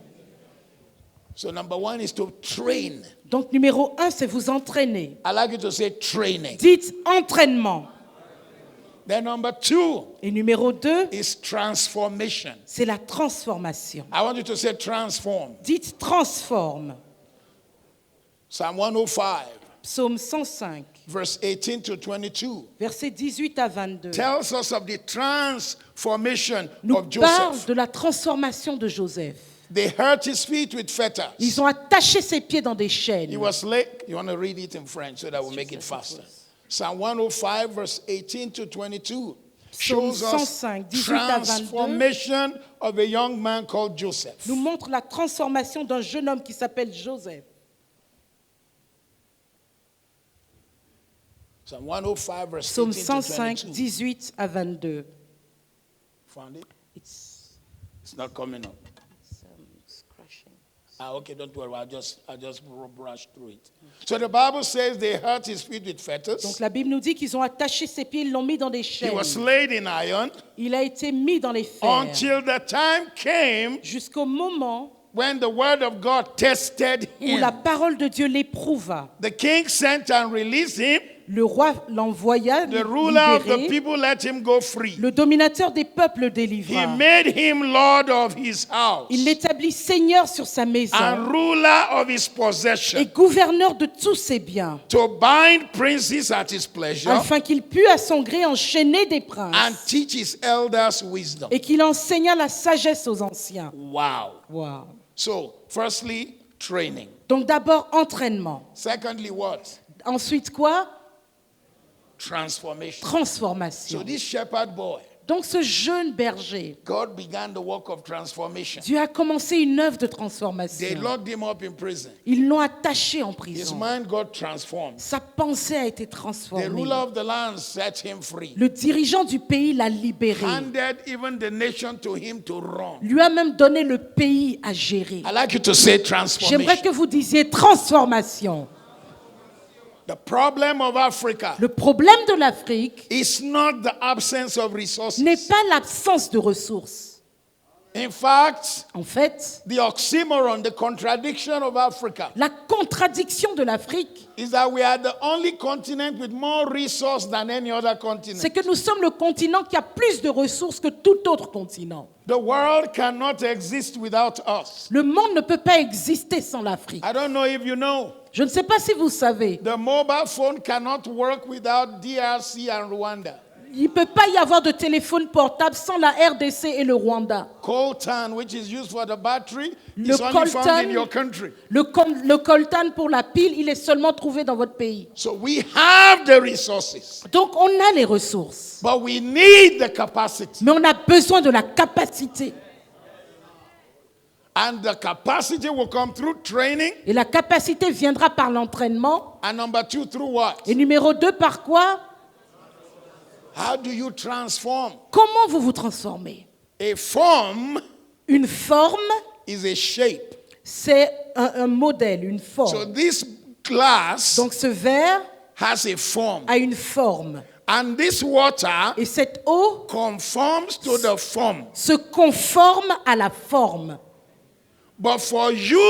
So number 1 is to train. Donc, numéro 1, c'est vous entraîner. I like you to say training. Dites entraînement. Then number 2 Et numéro 2, is transformation. c'est la transformation. I want you to say transform. Dites transforme. Psalm 105, Psaume 105, verse 18 to 22, versets 18 à 22. tells us of the transformation Nous of parle Joseph. de la transformation de Joseph. They hurt his feet with fetters. Ils ont attaché ses pieds dans des He chaînes. was late. You want to read it in French so that we'll make it faster. Psalm 105, verse 18 to 22, Psaume shows us 105, 18 à 22. transformation of a young man called Joseph. Nous montre la transformation d'un jeune homme qui s'appelle Joseph. Psalm 105, verse Psaume 18 to 105, 22. 18 à 22. Found it? It's not coming up. Okay, don't worry. I'll just brush through it. So the Bible says they hurt his feet with fetters. Donc la Bible nous dit qu'ils ont attaché ses pieds, ils l'ont mis dans des He chaînes. was laid in iron Il a été mis dans les fers. until the time came Jusqu'au moment when the word of God tested où la him. parole de Dieu l'éprouva. The king sent and released him. Le roi l'envoya The ruler of the libérer. people let him go free. Le dominateur des peuples He délivra. made him lord of his house Il l'établit seigneur sur sa maison and ruler of his et possession, gouverneur de tous ses biens, to bind princes at his pleasure afin qu'il pût à son gré enchaîner des and princes teach his elders wisdom. et qu'il enseigna la sagesse aux anciens. Wow. Wow. So, firstly, training. Donc d'abord entraînement. Secondly, what? Ensuite quoi? Transformation. So Transformation. this shepherd boy, Donc ce jeune berger, God began the work of transformation. Dieu a commencé une œuvre de They transformation. locked him up in prison. Ils l'ont attaché en His prison. mind got transformed. Sa pensée a été The transformée. ruler of the land set him free. Le dirigeant du pays l'a libéré. Handed even the nation to him to run. Lui a même donné le pays à gérer. I like you to say J'aimerais transformation. que vous disiez transformation. The problem of Africa Le problème de l'Afrique is not the absence of resources. n'est pas l'absence de ressources. In fact, En fait, the oxymoron, the contradiction of Africa la contradiction de l'Afrique, is that we are the only continent with more resources than any other continent. c'est que nous sommes le continent qui a plus de ressources que tout autre continent. The world cannot exist without us. Le monde ne peut pas exister sans l'Afrique. I don't know if you know, Je ne sais pas si vous savez, the mobile phone cannot work without DRC and Rwanda. il ne peut pas y avoir de téléphone portable sans la RDC et le Rwanda. Coltan, which is used for the battery, Le is only found coltan, in your country. le coltan pour la pile, il est seulement trouvé dans votre pays. So we have the resources, Donc on a les ressources, but we need the capacity. mais on a besoin de la capacité. And the capacity will come through training. Et la capacité viendra par l'entraînement. And number 2, through what? Et numéro 2, par quoi? How do you transform? Comment vous vous transformez? A form Une forme, is a shape. c'est un modèle, une So forme. this glass Donc ce verre has a form. a une forme. And this water Et cette eau conforms to the form. se conforme à la forme. But for you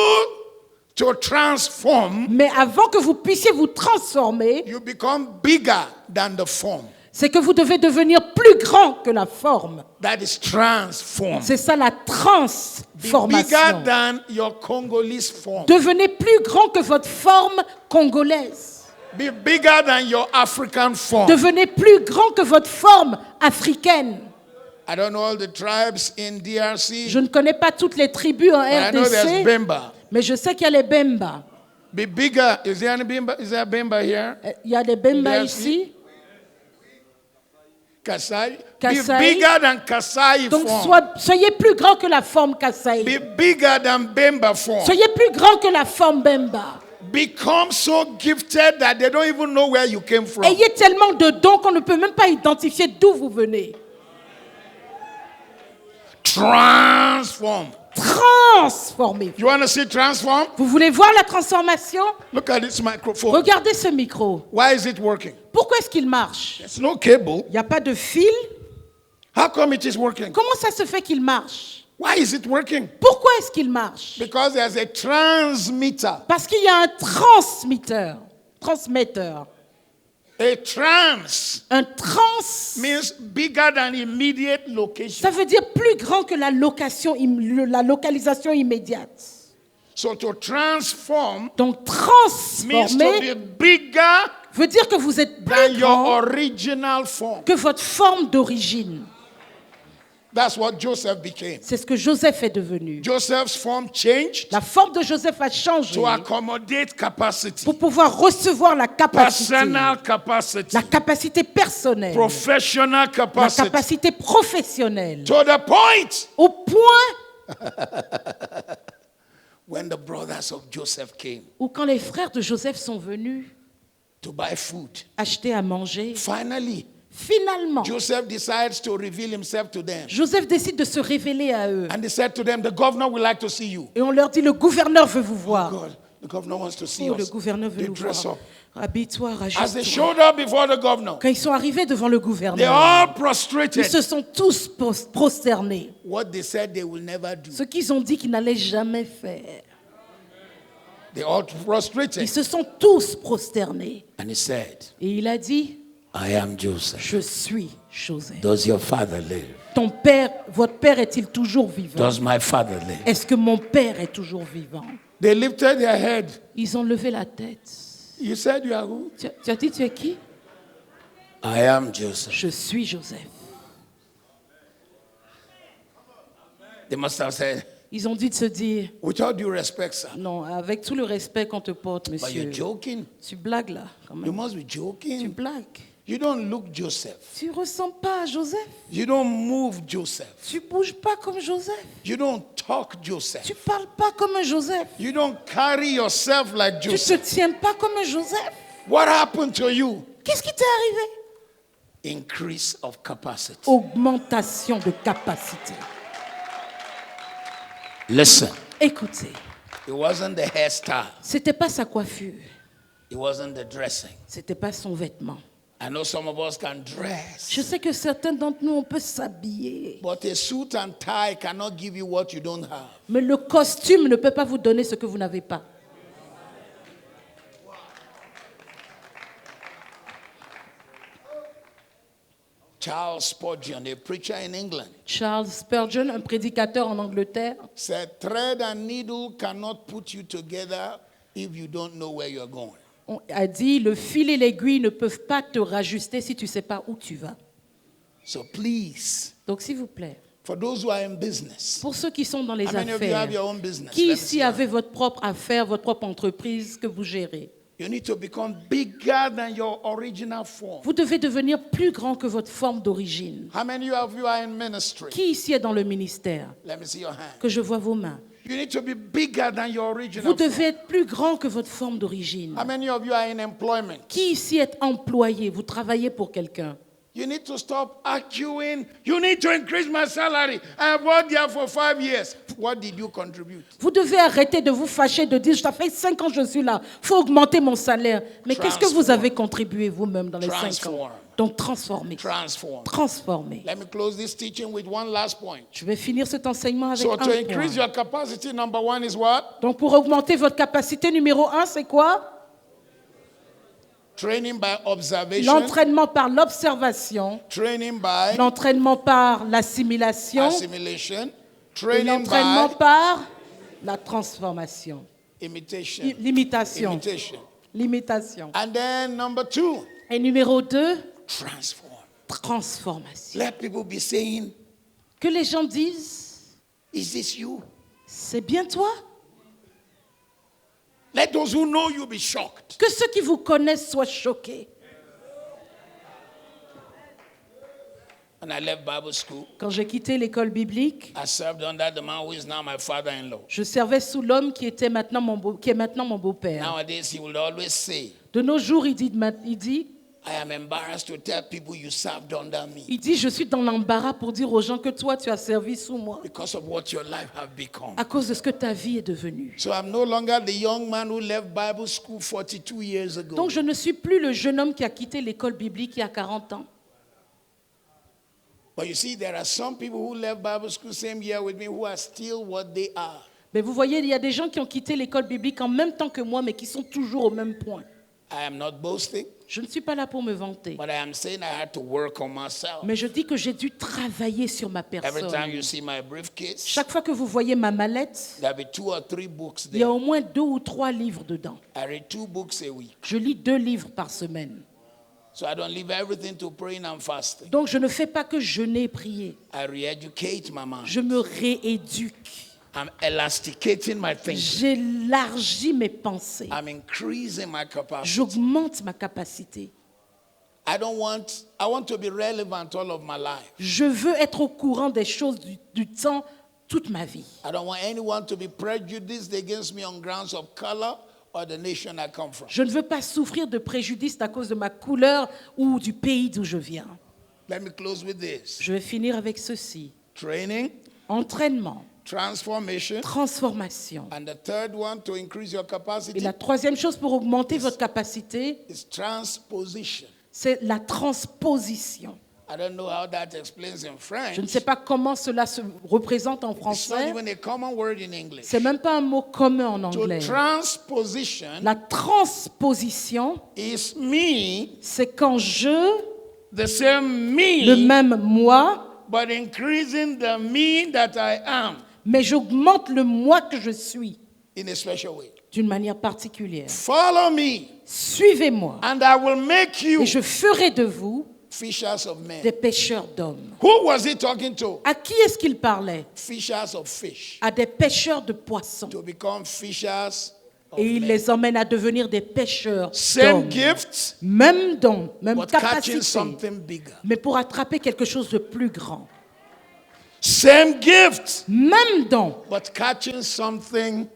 to transform, Mais avant que vous puissiez vous transformer, you become bigger than the form. c'est que vous devez devenir plus grand que la forme. That is transform. C'est ça la Be bigger transformation. than your Congolese form. Devenez plus grand que votre forme congolaise. Be bigger than your African form. Devenez plus grand que votre forme africaine. I don't know all the tribes in DRC, Je ne connais pas toutes les tribus en but I know there's RDC, Bemba. mais je sais qu'il y a les Bemba. Be bigger. Is there any Bemba? Is there a Bemba here? Il y a des Bemba DRC? ici. Kasai. Kasai. Be bigger than Kasai Donc form. soyez plus grand que la forme Kasai. Be bigger than Bemba form. Soyez plus grand que la forme Bemba. Become so gifted that they don't even know where you came from. Ayez tellement de dons qu'on ne peut même pas identifier d'où vous venez. Transform. Transformez. You want to see transform? Vous voulez voir la transformation? Look at this microphone. Regardez ce micro. Why is it working? Pourquoi est-ce qu'il marche? There's no cable. Il n'y a pas de fil. How come it is working? Comment ça se fait qu'il marche? Why is it working? Pourquoi est-ce qu'il marche? Because there's a transmitter. Parce qu'il y a un transmetteur. A trans Un trans, means bigger than immediate location. ça veut dire plus grand que la localisation immédiate. So to transform Donc means to transformer be bigger veut dire que vous êtes than plus your grand original form. que votre forme d'origine. That's what Joseph became. C'est ce que Joseph est devenu. Joseph's form changed La forme de Joseph a changé to accommodate capacity, pour pouvoir recevoir la capacité. personal capacity, La capacité personnelle. professional La capacity, capacité professionnelle. to the point Au point when the brothers of Joseph came où quand les frères de Joseph sont venus to buy food. acheter à manger, Finally, finalement, Joseph decides to reveal himself to them. Joseph décide de se révéler à eux. And he said to them, the governor would like to see you. Et on leur dit, le gouverneur veut vous voir. God, the governor wants to see Oh, le us. gouverneur veut They nous dress voir. up. Habille-toi, As they rajuste-toi. showed up before the governor, Quand ils sont arrivés devant le they gouverneur, all ils prostrated. se sont tous prosternés. What they said they will never do. Ce qu'ils ont dit qu'ils n'allaient jamais faire. They all prostrated. Ils se sont tous prosternés. And he said, Et il a dit, I am Joseph. je suis Joseph. Does your father live? Votre père est-il toujours vivant? Does my father live? Est-ce que mon père est toujours vivant? They lifted their head. Ils ont levé la tête. You said you are who? Tu as dit, tu es qui? I am Joseph. Je suis Joseph. They must have said, Ils ont dû se dire, with all due respect, sir, non, avec tout le respect qu'on te porte, but monsieur, you're joking. tu blagues là, quand You même. must be Tu joking. blagues. You don't look Joseph. Tu ressembles pas à Joseph. You don't move Joseph. Tu bouges pas comme Joseph. You don't talk Joseph. Tu parles pas comme un Joseph. You don't carry yourself like Tu te Joseph. tiens pas comme un Joseph. What happened to you? Qu'est-ce qui t'est arrivé? Increase of capacity. Augmentation de capacité. Listen, Écoutez, it wasn't the hairstyle. c'était pas sa coiffure, It wasn't the dressing. c'était pas son vêtement. I know some of us can dress, Je sais que certains d'entre nous on peut s'habiller, but a suit and tie cannot give you what you don't have. mais le costume ne peut pas vous donner ce que vous n'avez pas. Charles Spurgeon, a preacher in England, Charles Spurgeon, un prédicateur en Angleterre, said, thread and needle cannot put you together if you don't know where you're going. a dit, le fil et l'aiguille ne peuvent pas te rajuster si tu ne sais pas où tu vas. So please, Donc s'il vous plaît, for those who are in business, pour ceux qui sont dans les how many of you have your affaires, own business? qui Let me see ici your avez hand. votre propre affaire, votre propre entreprise que vous gérez? You need to become bigger than your original form. Vous devez devenir plus grand que votre forme d'origine. How many of you are in ministry? Qui ici est dans le ministère? Let me see your hand. Que je vois vos mains. You need to be bigger than your original Vous form. devez être plus grand que votre forme d'origine. How many of you are in employment? Qui ici est employé? Vous travaillez pour quelqu'un. You need to stop arguing. You need to increase my salary. I have worked there for 5 years. What did you contribute? Vous devez arrêter de vous fâcher, de dire, ça fait 5 ans que je suis là, il faut augmenter mon salaire. Mais qu'est-ce que vous avez contribué vous-même dans les 5 ans? Transform. Donc transformer. Transform. Transformer. Let me close this teaching with one last point. Je vais finir cet enseignement avec So un to increase point. your capacity, number one is what? Donc pour augmenter votre capacité, numéro 1, c'est quoi? Training by observation. L'entraînement par l'observation, Training by l'entraînement par l'assimilation assimilation. et Training l'entraînement by par la transformation. imitation. L'imitation. Imitation. L'imitation. And then number two, Et numéro 2, transform. transformation. Let people be saying, Que les gens disent, is this you? c'est bien toi? Let those who know you be shocked. Que ceux qui vous connaissent soient choqués. When I left Bible school, Quand j'ai quitté l'école biblique, I served under the man who is now my father-in-law. je servais sous l'homme qui est maintenant mon beau-père. Nowadays, he will always say, De nos jours, il dit, I am embarrassed to tell people you served under me je suis dans l'embarras pour dire aux gens que toi, tu as servi sous moi because of what your life have become. à cause de ce que ta vie est devenue. So I'm no longer the young man who left Bible school 42 years ago. Donc, je ne suis plus le jeune homme qui a quitté l'école biblique il y a 40 ans. But you see, there are some people who left Bible school same year with me who are still what they are. Mais vous voyez, il y a des gens qui ont quitté l'école biblique en même temps que moi, mais qui sont toujours au même point. I am not boasting, Je ne suis pas là pour me vanter. but I am saying I had to work on myself. Mais je dis que j'ai dû travailler sur ma Every personne. time you see my briefcase, Chaque fois que vous voyez ma mallette, there'll be 2 or 3 books il y a there. au moins 2 ou 3 livres dedans. I read 2 books a week. Je lis 2 livres par semaine. So I don't leave everything to praying and fasting. Donc je ne fais pas que jeûner et prier. I re-educate my mind. Je me rééduque. I'm elasticating my thinking. J'élargis mes pensées. I'm increasing my capacity. J'augmente ma capacité. I want to be relevant all of my life. Je veux être au courant des choses du temps toute ma vie. I don't want anyone to be prejudiced against me on grounds of color or the nation I come from. Je ne veux pas souffrir de préjudice à cause de ma couleur ou du pays d'où je viens. Let me close with this. Je vais finir avec ceci. Training, Entraînement, transformation, transformation. and the third one to increase your Et capacity la troisième chose pour augmenter votre capacité, is transposition. c'est la transposition. I don't know how that explains in French. Je ne sais pas comment cela se représente en It's not français. even a common word in English. C'est même pas un mot commun en To anglais. transposition La transposition, is me, c'est quand the same le me, même moi, but increasing the me that I am mais j'augmente le moi que je suis in a special way. d'une manière particulière. Follow me, Suivez-moi and I will make you et je ferai de vous fishers of men. des pêcheurs d'hommes. Who was he talking to? À qui est-ce qu'il parlait? Fishers of fish. À des pêcheurs de poissons. To become fishers of Et il men. les emmène à devenir des pêcheurs Same d'hommes. gifts, Même don, même but catching capacité, something bigger. mais pour attraper quelque chose de plus grand. Same gifts, Même don, but catching something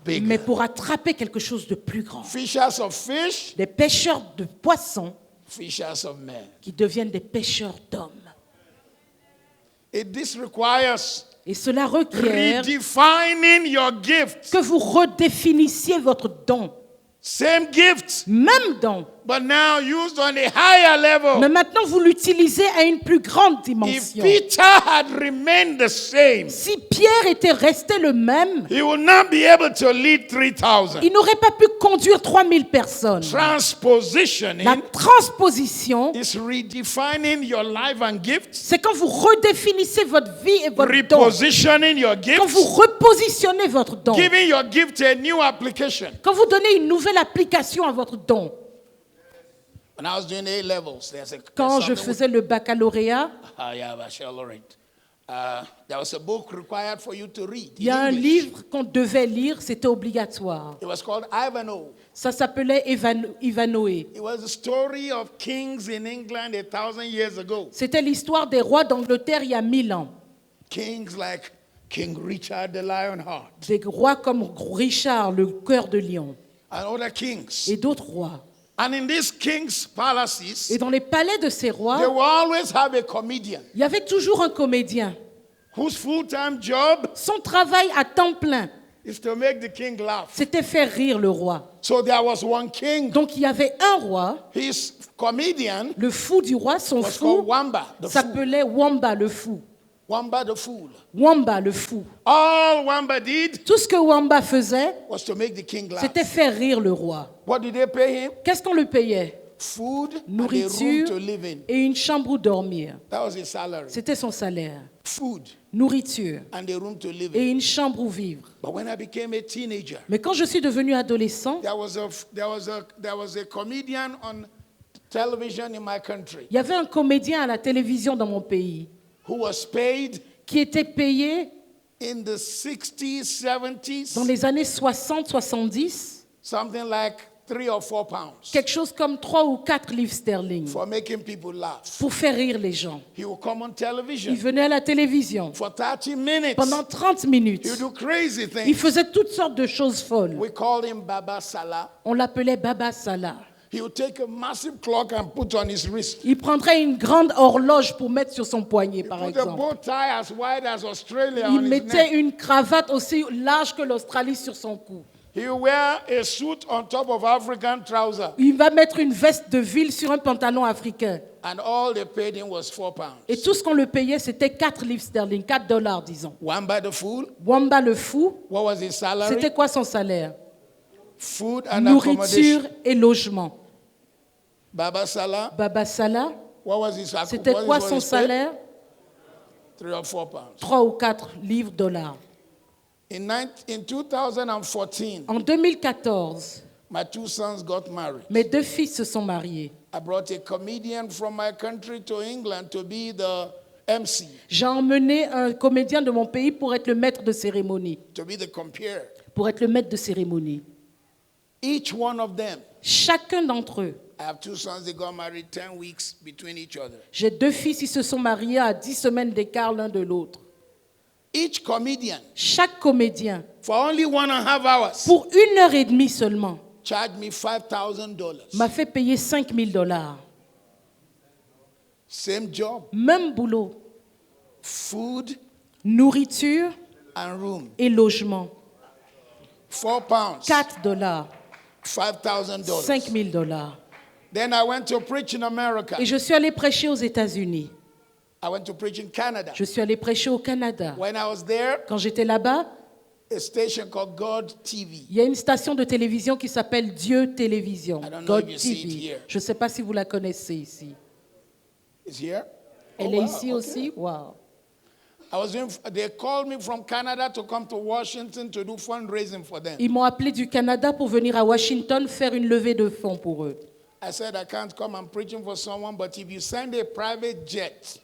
mais bigger. pour attraper quelque chose de plus grand. Fishers of fish, Des pêcheurs de poissons fishers of men. qui deviennent des pêcheurs d'hommes. This requires Et cela requiert redefining your gifts. que vous redéfinissiez votre don. Same gifts, Même don, but now used on a higher mais level. maintenant vous l'utilisez à une plus grande If dimension. Peter had remained the same, Si Pierre était resté le même, he would not be able to lead 3,000. il n'aurait pas pu conduire 3000 personnes. La Transpositioning transposition, is redefining your life and gifts, c'est quand vous redéfinissez votre vie et votre don. repositioning your Quand vous gifts, repositionnez votre don. giving your gift a new application. Quand vous donnez une nouvelle application à votre don. When I was doing A levels, Quand je faisais le baccalauréat, there was a book required for you to read. il y a in un English. livre qu'on devait lire, c'était obligatoire. It was called Ivanhoe. Ça s'appelait Ivanhoe. It was the story of kings in England 1,000 years ago. C'était l'histoire des rois d'Angleterre il y a 1000 ans. Kings like King Richard the Lionheart Des rois comme Richard, le cœur de lion, and other kings. et d'autres rois. And in these kings' palaces, Et dans les palais de ces they rois, will always have a comedian il y avait toujours un comédien. whose full-time job Son travail à temps plein, is to make the king laugh. c'était faire rire le roi. So there was one king. Donc il y avait un roi, His comedian le fou du roi, son was called fou, Wamba the fool. s'appelait Wamba le fou. Wamba the fool. Wamba le fou. All Wamba did Tout ce que Wamba faisait, was to make the king laugh. c'était faire rire le roi. What did they pay him? Qu'est-ce qu'on le payait? Food and a room Nourriture to live in. et une chambre où dormir. That was his salary. C'était son salaire. Food Nourriture and a room to live et in. une chambre où vivre. But when I became a teenager, Mais quand je suis devenu adolescent, there was a comedian on television in my country il y avait un comédien à la télévision dans mon pays who was paid qui était payé in the 60s, 70s, dans les années 60-70, something like 3 or 4 pounds quelque chose comme 3 ou 4 livres sterling, for making people laugh. pour faire rire les gens. He will come on television Il venait à la télévision. for 30 minutes. Pendant 30 minutes, He will do crazy il things. faisait toutes sortes de choses folles. We call him Baba Salah. On l'appelait Baba Salah. He would take a massive clock and put on his wrist. Il prendrait une grande horloge pour mettre sur son poignet, par Put a exemple. bow tie as wide as Australia Il on his mettait neck. une cravate aussi large que l'Australie sur son cou. He will wear a suit on top of African trousers. Il va mettre une veste de ville sur un pantalon africain. And all they paid him was 4 pounds. Et tout ce qu'on le payait, c'était 4 livres sterling, 4 dollars, disons. Wamba the fool, Wamba le fou, what was his salary? c'était quoi son salaire? Food and Nourriture accommodation. et logement. Baba Salah, Baba Salah, what was his c'était quoi son salaire? 3 or 4 pounds. 3 ou 4 livres dollars. In 2014, En 2014, my 2 sons got married. mes 2 fils se sont mariés. I brought a comedian from my country to England to be the MC, J'ai emmené un comédien de mon pays pour être le maître de cérémonie. to be the compere. Pour être le maître de cérémonie. Each one of them, Chacun d'entre eux. I have 2 sons, they got married 10 weeks between each other. J'ai 2 fils, ils se sont mariés à 10 semaines d'écart l'un de l'autre. Each comedian, Chaque comédien, for only 1.5 hours, pour 1h30 seulement, charged me $5,000. m'a fait payer 5 000 dollars. Same job, Même boulot, food nourriture and room. et logement. 4 pounds, 4 dollars, $5,000. 5 000 dollars. Then I went to preach in America. Et je suis allé prêcher aux États-Unis. I went to preach in Canada. Je suis allé prêcher au Canada. When I was there, Quand j'étais là-bas, a station called God TV. il y a une station de télévision qui s'appelle Dieu Télévision, I don't know God if you see it TV. here. Je ne sais pas si vous la connaissez ici. Is here? Elle Oh, est wow, ici okay. aussi. Wow. They called me from Canada to come to Washington to do fundraising for them. Ils m'ont appelé du Canada pour venir à Washington faire une levée de fonds pour eux. I said, I can't come, I'm preaching for someone, but if you send a private jet,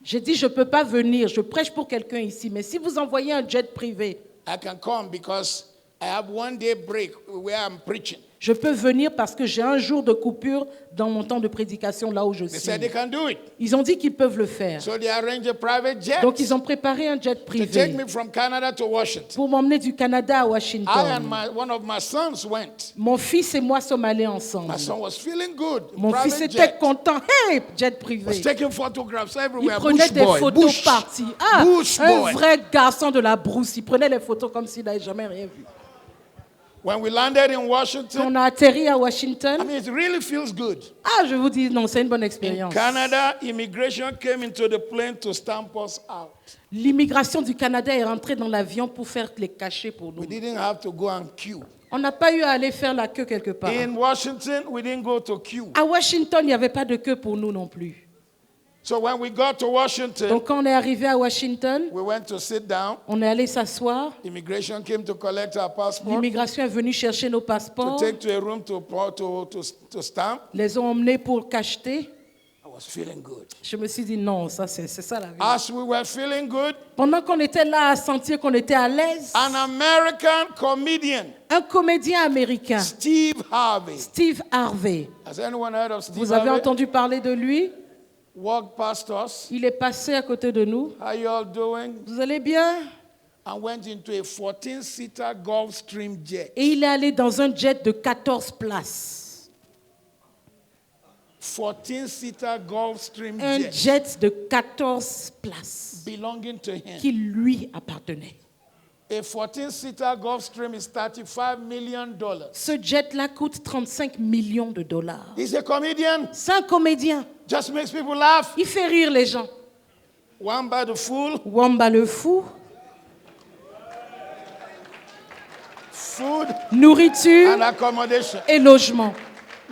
J'ai dit, je ne peux pas venir, je prêche pour quelqu'un ici, mais si vous envoyez un jet privé, I can come because I have 1 day break where I'm preaching. je peux venir parce que j'ai un jour de coupure dans mon temps de prédication là où je They suis. said they can do it. Ils ont dit qu'ils peuvent le faire. So they arranged a private jet Donc ils ont préparé un jet to take privé me from Canada to Washington. pour m'emmener du Canada à I and Washington. one of my sons went. Mon fils et moi sommes allés ensemble. My son was feeling good. Mon fils Private était jet. content. Hey, jet Was privé. taking photographs Il everywhere. prenait Bush des boy, photos Bush. parties. Ah, Bush un boy. vrai garçon de la brousse. Il prenait les photos comme s'il n'avait jamais rien vu. When we landed in Quand Washington, on a atterri à I Washington, mean, it really feels good. ah, je vous dis, non, c'est une bonne In expérience. Canada, immigration came into the plane to stamp us out. L'immigration du Canada est rentrée dans l'avion pour faire les cachets pour nous. We didn't have to go and queue. On n'a pas eu à aller faire la queue quelque part. In Washington, we didn't go to queue. À Washington, il n'y avait pas de queue pour nous non plus. So when we got to Washington, Donc quand on est arrivé à Washington, we went to sit down. on est allé s'asseoir. Immigration came to collect our passport, L'immigration est venue chercher nos to passeports. take to a room to stamp. Les ont emmenés pour cacheter. I was feeling good. Je me suis dit, non, ça c'est ça la vie. As we were feeling good, Pendant qu'on était là à sentir qu'on était à l'aise, an American comedian, un comédien américain, Steve Harvey. Steve Harvey, Has anyone heard of Steve vous avez Harvey? entendu parler de lui? Walked past us. Il est passé à côté de nous. How you all doing? Vous allez bien? And went into a 14-seater Gulfstream jet. Et il est allé dans un jet de 14 places. 14-seater Gulfstream Un jet jet de 14 places belonging to him. qui lui appartenait. A 14-seater Gulfstream is $35 million. Ce jet-là coûte 35 millions de dollars. He's a comedian. C'est un comédien. Just makes people laugh. Il fait rire les gens. Wamba the fool. Wamba le fou, Food nourriture and accommodation. et logement.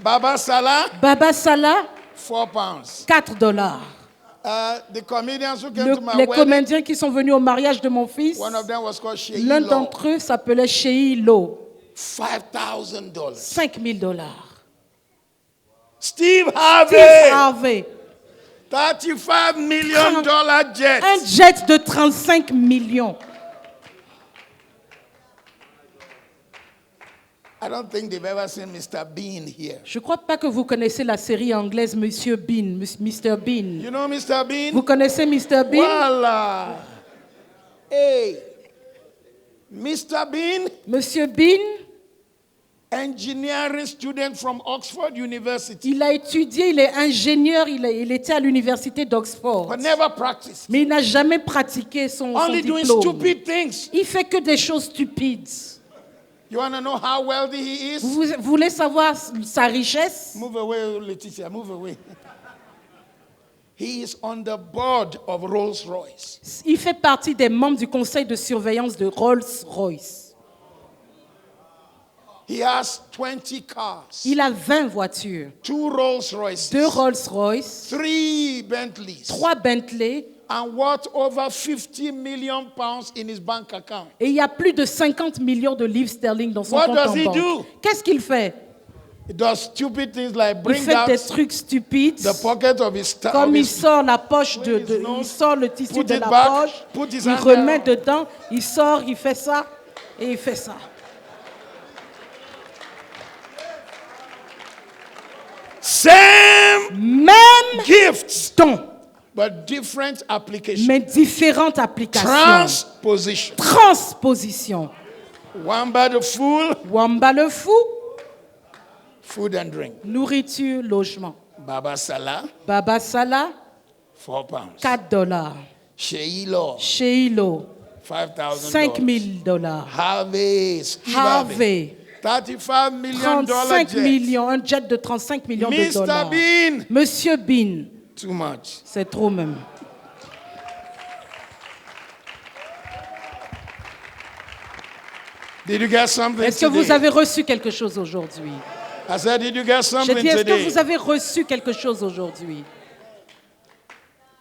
Baba Salah, Baba Salah, 4 pounds. 4 dollars. The comedians who came to my Les wedding, comédiens qui sont venus au mariage de mon fils, one of them was called Shei l'un Law. d'entre eux s'appelait Shei Lo. $5,000. 5 000 dollars. Steve Steve Harvey, Harvey, $35 million jet. un jet de 35 millions. I don't think they've ever seen Mr. Bean here. Je ne crois pas que vous connaissez la série anglaise Monsieur Bean, Mr. Bean. You know Mr. Bean? Vous connaissez Mr. Bean? Voila. Hey, Mr. Bean, Monsieur Bean, engineering student from Oxford University, il a étudié, il est ingénieur, il était à l'université d'Oxford. but never practiced. Mais il n'a jamais pratiqué son Only doing diplôme. stupid things. Il fait que des choses stupides. You want to know how wealthy he is? Vous voulez savoir sa richesse? Move away, Letitia, move away. He is on the board of Rolls-Royce. Il fait partie des membres du conseil de surveillance de Rolls-Royce. He has 20 cars, Il a 20 voitures, 2 Rolls-Royces, 2 Rolls-Royce, 3 Bentleys, 3 Bentley, and worth over 50 million pounds in his bank account. et il y a plus de 50 millions de livres sterling dans son What compte does en he banque. do? Qu'est-ce qu'il fait? He does stupid things like Il bring fait des out trucs stupides. the pocket of his Comme il sort la poche With his il nose, sort le tissu put de it la back, poche, put his il hand remet down. dedans, il sort, il fait ça et il fait ça. same Même gifts, don, but different applications. mais différentes applications. Transposition. Transposition. Wamba the fool, Wamba le fou, food and drink. nourriture, logement. Baba Salah, Baba Salah, 4 pounds. $4. Sheilo, Sheilo, $5,000. $5,000. Harvey, Steve Harvey, Harvey, $35 million 35 jet. millions, un jet de 35 millions de Mr. dollars. Bean, Monsieur Bean, too much. c'est trop même. Did you get something Est-ce que today? vous avez reçu quelque chose aujourd'hui? I said, did you get J'ai something dit, est-ce que today? vous avez reçu quelque chose aujourd'hui?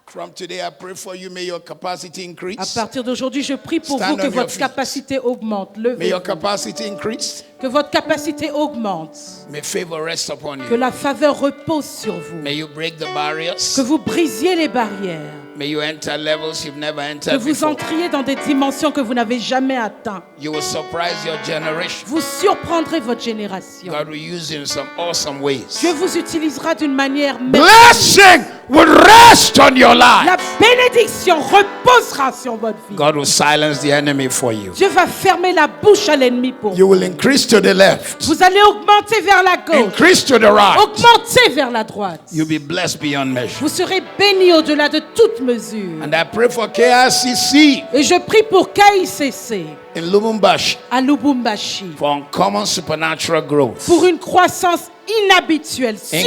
From today, I pray for you. May your capacity À increase. partir d'aujourd'hui, je prie pour Stand vous que on your votre feet. capacité augmente. May Levez-vous. your capacity increase. Que votre capacité augmente. May favor rest upon Que you. la faveur repose sur vous. May you break the barriers. Que vous brisiez les barrières. May you enter levels you've never Que entered vous before. entriez dans des dimensions que vous n'avez jamais atteintes. You will surprise your generation. Vous surprendrez votre génération. God will use you in some awesome ways. Dieu vous utilisera d'une manière merveilleuse. Blessing will rest on your La life. bénédiction reposera sur votre vie. God will silence the enemy for you. Dieu va fermer la bouche à l'ennemi pour You vous. will increase to the left, Vous allez augmenter vers la gauche. increase to the right. Augmenter vers la droite. You'll be blessed beyond measure. Vous serez bénis au-delà de toute mesure. And I pray for KICC Et je prie pour KICC in Lubumbashi à Lubumbashi for uncommon supernatural growth, pour une croissance inhabituelle, increase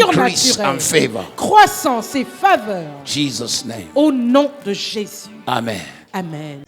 and surnaturelle. favor. Croissance et faveur. Jesus' name. Au nom de Jésus. Amen. Amen.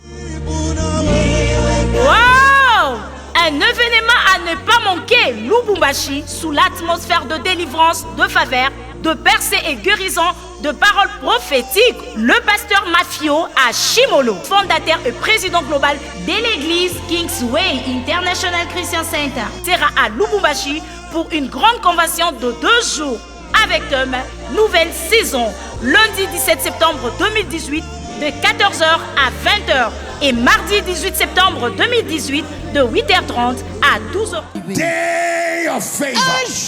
Wow! Un événement à ne pas manquer, Lubumbashi, sous l'atmosphère de délivrance, de faveur, de percée et guérison, de paroles prophétiques. Le pasteur Mafio à Shimolo, fondateur et président global de l'église Kingsway International Christian Center, sera à Lubumbashi pour une grande convention de 2 jours avec thème Nouvelle saison, lundi 17 septembre 2018 de 14h à 20h et mardi 18 septembre 2018 de 8h30 à 12h. Day of favor.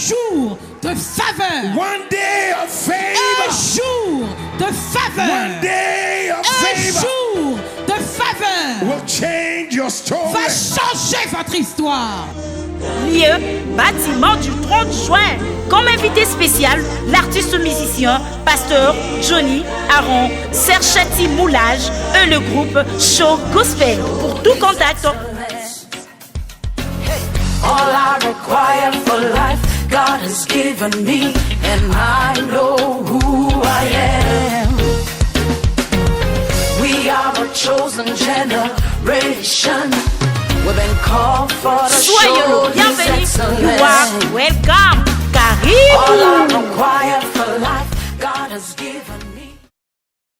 Jour de faveur. One day of favor. Jour de faveur. One day of favor jour de faveur will change your story. changer votre histoire. Lieu, bâtiment du 30 juin. Comme invité spécial, l'artiste musicien, pasteur Johnny Aaron, Serchati Moulage et le groupe Show Gospel. Pour tout contact, All I require for life, God has given me, and I know who I am. We are a chosen generation. We've been called for to soyez show le His bienvenu. You are excellence. welcome. All I Karibu. require for life, God has given me.